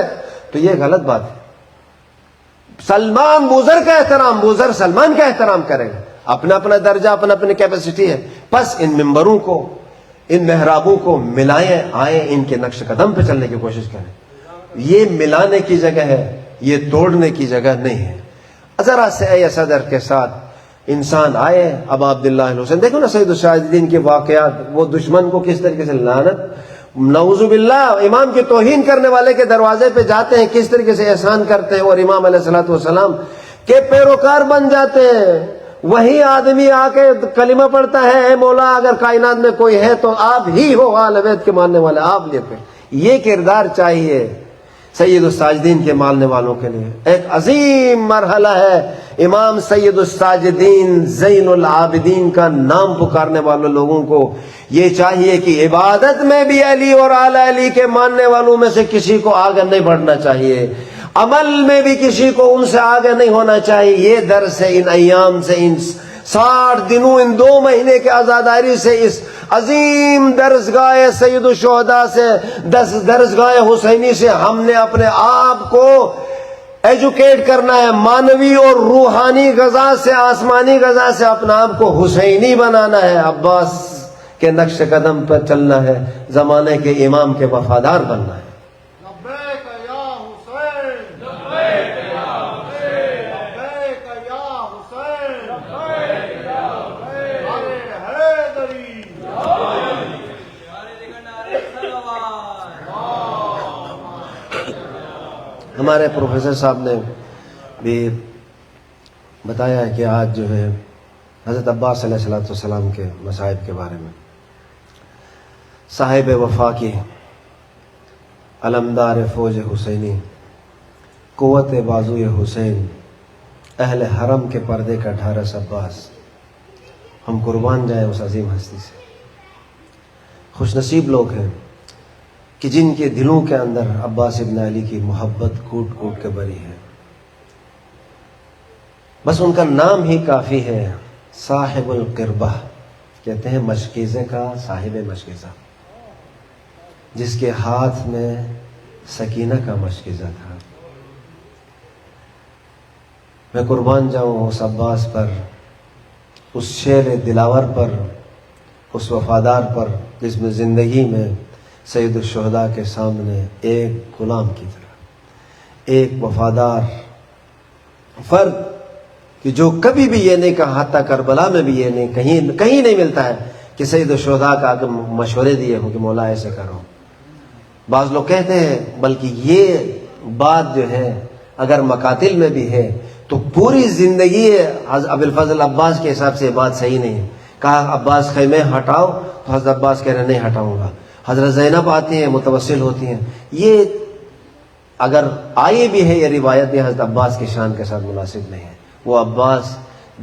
Speaker 1: تو یہ غلط بات ہے۔ سلمان بوزر کا احترام، بوزر سلمان کا احترام کرے گا، اپنا اپنا درجہ، اپنا اپنی کیپیسٹی ہے۔ بس ان ممبروں کو، ان محرابوں کو ملائیں، آئیں، ان کے نقش قدم پہ چلنے کی کوشش کریں۔ یہ ملانے کی جگہ ہے، یہ توڑنے کی جگہ نہیں ہے۔ ذرا سے اے صدر کے ساتھ انسان آئے۔ اب عبداللہ الحسین دیکھو نا، سید الشاہدین کے واقعات، وہ دشمن کو کس طریقے سے لعنت، نعوذ باللہ، امام کی توہین کرنے والے کے دروازے پہ جاتے ہیں، کس طریقے سے احسان کرتے ہیں، اور امام علیہ الصلوۃ والسلام کے پیروکار بن جاتے ہیں۔ وہی آدمی آ کے کلمہ پڑھتا ہے، اے مولا اگر کائنات میں کوئی ہے تو آپ ہی ہو، اہل بیت کے ماننے والے آپ لیتے ہیں۔ یہ کردار چاہیے سید الساجدین کے ماننے والوں کے لیے۔ ایک عظیم مرحلہ ہے امام سید الساجدین زین العابدین کا نام پکارنے والوں لوگوں کو یہ چاہیے کہ عبادت میں بھی علی اور آل علی کے ماننے والوں میں سے کسی کو آگے نہیں بڑھنا چاہیے، عمل میں بھی کسی کو ان سے آگے نہیں ہونا چاہیے۔ یہ درس ہے ان ایام سے، ان 60 دنوں ان 2 مہینے کے عزاداری سے اس عظیم درسگاہ سید الشہداء سے درسگاہ حسینی سے ہم نے اپنے آپ کو ایجوکیٹ کرنا ہے، مانوی اور روحانی غذا سے، آسمانی غذا سے اپنا آپ کو حسینی بنانا ہے، عباس کے نقش قدم پر چلنا ہے، زمانے کے امام کے وفادار بننا ہے۔
Speaker 2: لبیک یا حسین، لبیک یا حسین، لبیک یا حسین، لبیک یا حسین، ارے حیدری،
Speaker 1: ہمارے پروفیسر صاحب نے بھی بتایا ہے کہ آج جو ہے حضرت عباس علیہ السلام کے مصائب کے بارے میں، صاحب وفا کی علمدار فوج حسینی، قوت بازوی حسین، اہل حرم کے پردے کا ڈھارس عباس، ہم قربان جائیں اس عظیم ہستی سے۔ خوش نصیب لوگ ہیں کہ جن کے دلوں کے اندر عباس ابن علی کی محبت کوٹ کوٹ کے بری ہے، بس ان کا نام ہی کافی ہے، صاحب القربہ، کہتے ہیں مشکیزے کا صاحب مشکیزہ، جس کے ہاتھ میں سکینہ کا مشکیزہ تھا۔ میں قربان جاؤں اس عباس پر، اس شیر دلاور پر، اس وفادار پر، جس میں زندگی میں سید الشہداء کے سامنے ایک غلام کی طرح، ایک وفادار فرد کہ جو کبھی بھی یہ نہیں کہا، حتیٰ کربلا میں بھی یہ نہیں، کہیں نہیں ملتا ہے کہ سید الشہداء کا آگے مشورے دیے ہوں کہ مولا ایسے کرو۔ بعض لوگ کہتے ہیں بلکہ یہ بات جو ہے اگر مقاتل میں بھی ہے تو پوری زندگی ابو الفضل عباس کے حساب سے یہ بات صحیح نہیں ہے۔ کہا عباس خیمے ہٹاؤ تو حضرت عباس کہہ رہے نہیں ہٹاؤں گا۔ حضرت زینب آتی ہیں، متوسل ہوتی ہیں، یہ اگر آئی بھی ہے یہ روایت، یہ حضرت عباس کی شان کے ساتھ مناسب نہیں ہے۔ وہ عباس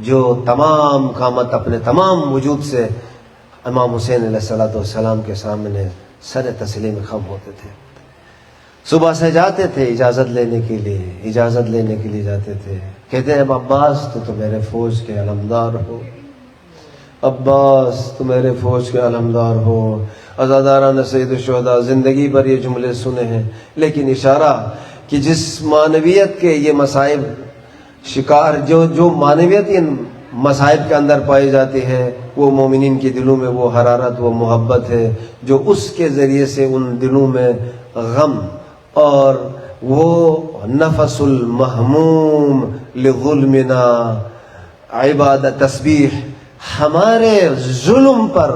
Speaker 1: جو تمام قامت اپنے تمام وجود سے امام حسین علیہ السلام کے سامنے سر تسلیم خم ہوتے تھے، صبح سے جاتے تھے اجازت لینے کے لیے جاتے تھے، کہتے ہیں اب عباس تو میرے فوج کے علمدار ہو، عباس تو میرے فوج کے علمدار ہو۔ عزاداران سید الشہداء زندگی بھر یہ جملے سنے ہیں، لیکن اشارہ کہ جس معنویت کے یہ مصائب شکار، جو معنویت ان مصائب کے اندر پائی جاتی ہے، وہ مومنین کے دلوں میں وہ حرارت، وہ محبت ہے جو اس کے ذریعے سے ان دلوں میں غم اور وہ نفس المحموم لظلمنا عبادت تسبیح، ہمارے ظلم پر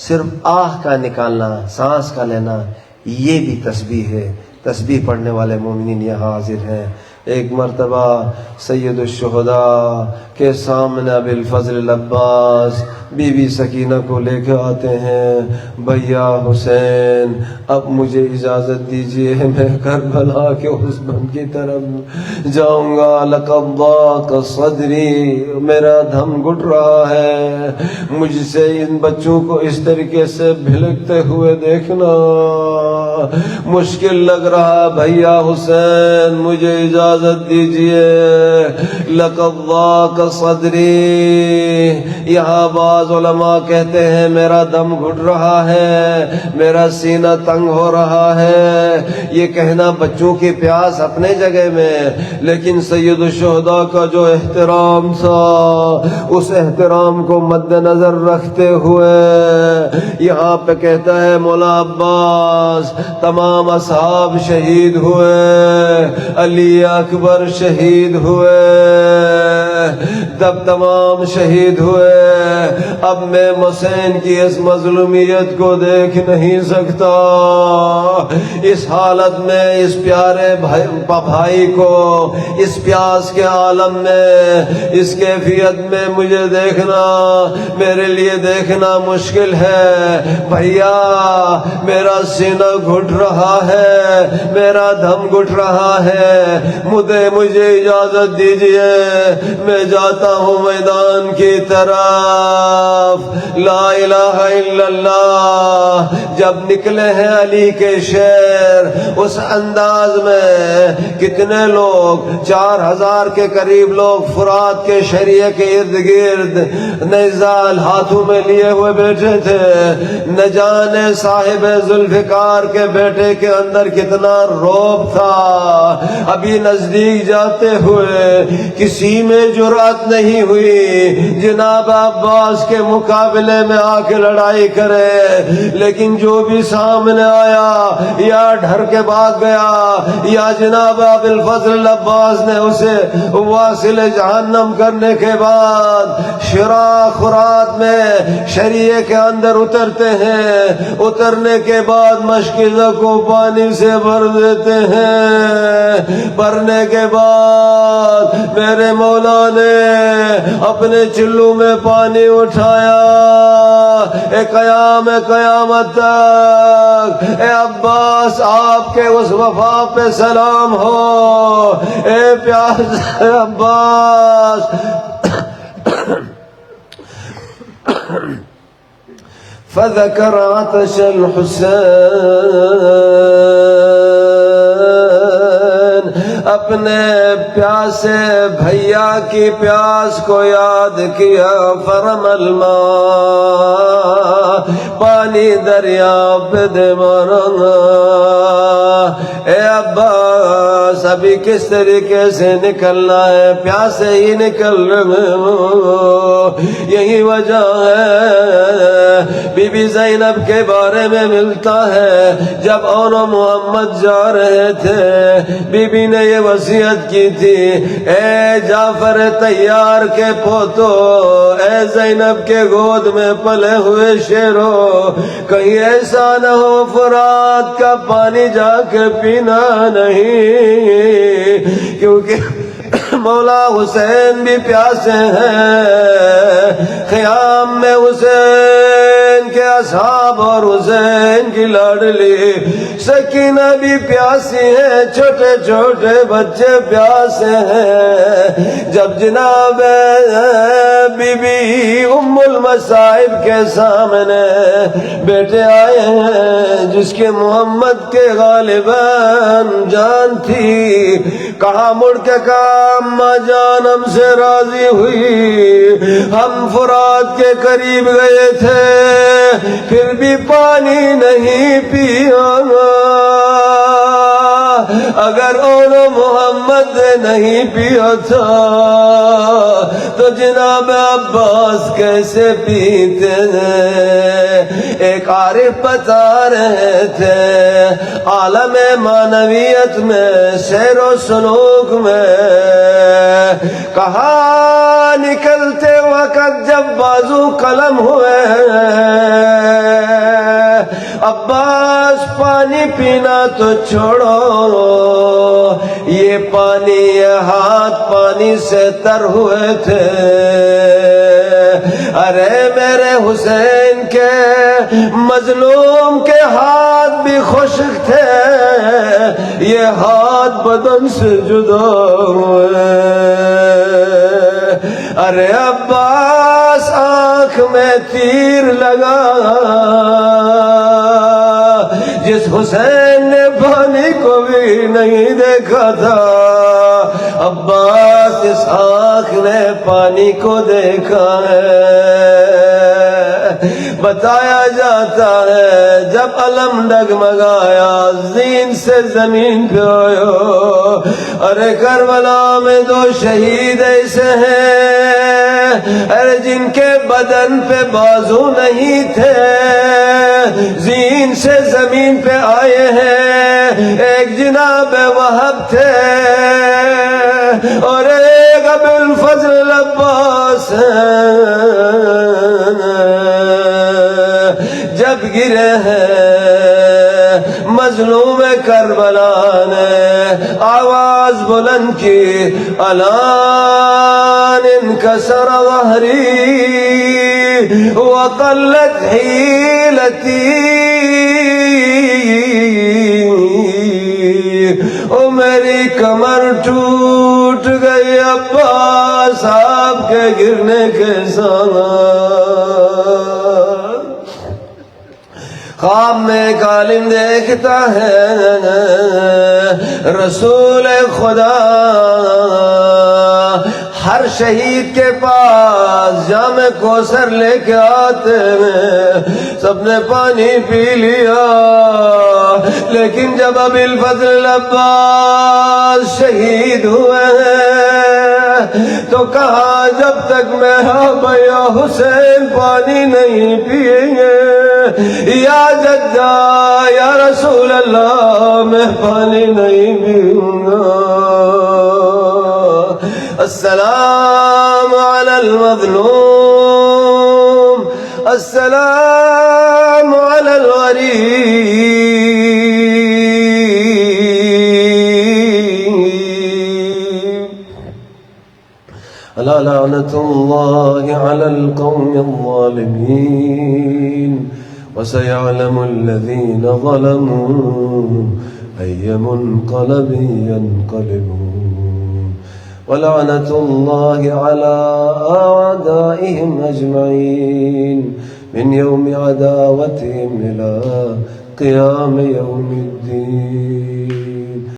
Speaker 1: صرف آہ کا نکالنا، سانس کا لینا، یہ بھی تسبیح ہے۔ تسبیح پڑھنے والے مومنین یہاں حاضر ہیں۔ ایک مرتبہ سید الشہداء کے سامنے ابو الفضل العباس بی بی سکینہ کو لے کے آتے ہیں، بھیا حسین اب مجھے اجازت دیجیے، میں کربلا کے اس بن کی طرف جاؤں گا، لقد ضاق صدری، میرا دم گھٹ رہا ہے، مجھ سے ان بچوں کو اس طریقے سے بھلکتے ہوئے دیکھنا مشکل لگ رہا، بھیا حسین مجھے اجازت دیجیے، لقد ضاق صدری۔ یہاں بعض علماء کہتے ہیں میرا دم گھٹ رہا ہے، میرا سینہ تنگ ہو رہا ہے، یہ کہنا بچوں کی پیاس اپنے جگہ میں، لیکن سید الشہداء کا جو احترام تھا اس احترام کو مد نظر رکھتے ہوئے یہاں پہ کہتا ہے مولا عباس تمام اصحاب شہید ہوئے، علی اکبر شہید ہوئے، جب تمام شہید ہوئے اب میں حسین کی اس مظلومیت کو دیکھ نہیں سکتا، اس حالت میں اس پیارے بھائی کو اس پیاس کے عالم میں، اس کیفیت میں مجھے دیکھنا، میرے لیے دیکھنا مشکل ہے، بھیا میرا سینہ گھٹ رہا ہے، میرا دم گھٹ رہا ہے، مجھے اجازت دیجیے، میں جاتا ہوں میدان کی طرف، لا الہ الا اللہ جب نکلے ہیں علی کے شعر اس انداز میں، کتنے لوگ 4000 کے قریب لوگ فرات کے شریعے کے ارد گرد نیزال ہاتھوں میں لیے ہوئے بیٹھے تھے، نہ جانے صاحب ذوالفقار کے بیٹے کے اندر کتنا روب تھا۔ ابھی نزدیک جاتے ہوئے کسی میں جرأت نہیں ہوئی جناب عباس کے مقابلے میں آ کے لڑائی کرے، لیکن جو بھی سامنے آیا یا ڈر کے بھاگ گیا یا جناب ابوالفضل عباس نے اسے واصل جہنم کرنے کے بعد شرا خرات میں شریعے کے اندر اترتے ہیں، اترنے کے بعد مشکلہ کو پانی سے بھر دیتے ہیں، بھرنے کے بعد میرے مولا نے اپنے چلو میں پانی اٹھایا، اے قیامت تک اے عباس آپ کے اس وفا پہ سلام ہو، اے پیارے عباس۔ فذكر عطش الحسين، اپنے پیاسے بھیا کی پیاس کو یاد کیا، فرم الماء پانی دریا پہ دے مارنا، اے عباس ابھی کس طریقے سے نکلنا ہے، پیاسے ہی نکل رہے ہو، یہی وجہ ہے بی بی زینب کے بارے میں ملتا ہے جب اون محمد جا رہے تھے بی بی نے یہ وصیت کی تھی، اے جعفر طیار کے پوتو، اے زینب کے گود میں پلے ہوئے شیرو، کہیں ایسا نہ ہو فرات کا پانی جا کے پینا نہیں، کیونکہ مولا حسین بھی پیاسے ہیں، خیام میں حسین کے اصحاب اور حسین کی لاڈلی سکینہ بھی پیاسی ہیں، چھوٹے چھوٹے بچے پیاسے ہیں۔ جب جناب بی بی ام المصائب کے سامنے بیٹے آئے ہیں جس کے محمد کے غالباً جان تھی، کہا مڑ کے کہا اماں جان ہم سے راضی ہوئی، ہم فرات کے قریب گئے تھے پھر بھی پانی نہیں پیا، اگر اولو محمد نے نہیں پیا تھا تو جناب عباس کیسے پیتے ہیں؟ ایک عارف بتا رہے تھے عالم معنویت میں سیر و سلوک میں، کہا نکلتے وقت جب بازو قلم ہوئے عباس پانی پینا تو چھوڑو، یہ پانی یہ ہاتھ پانی سے تر ہوئے تھے، ارے میرے حسین کے مظلوم کے ہاتھ بھی خشک تھے، یہ ہاتھ بدن سے جدا ہوئے، ارے عباس آنکھ میں تیر لگا، جس حسین نے پانی کو بھی نہیں دیکھا تھا، عباس اس آنکھ نے پانی کو دیکھا ہے۔ بتایا جاتا ہے جب علم ڈگمگایا زین سے زمین پہ آیا، ارے کربلا میں 2 شہید ایسے ہیں ارے جن کے بدن پہ بازو نہیں تھے، زین سے زمین پہ آئے ہیں، ایک جناب وہب تھے اور ایک ابوالفضل عباس ہیں، جب گرے ہیں مظلوم کربلا نے آواز بلند کی، الان انکسر ظہری وقلت حیلتی، او میری کمر ٹوٹ گئی عباس کے گرنے کے ساتھ خواب میں ایک عالم دیکھتا ہے رسول خدا ہر شہید کے پاس جام کوثر لے کے آتے ہیں، سب نے پانی پی لیا، لیکن جب ابی الفضل عباس شہید ہوئے ہیں تو کہا جب تک میرا بھیا حسین پانی نہیں پیئیں گے یا جدہ یا رسول اللہ میں پانی نہیں پیوں گا۔ السلام علی المظلوم، السلام علی الغریب، الا لعنۃ اللہ علی القوم الظالمین، وسيعلم الذين ظلموا أي منقلب ينقلبون، ولعنة الله على أعدائهم أجمعين من يوم عداوتهم إلى قيام يوم الدين۔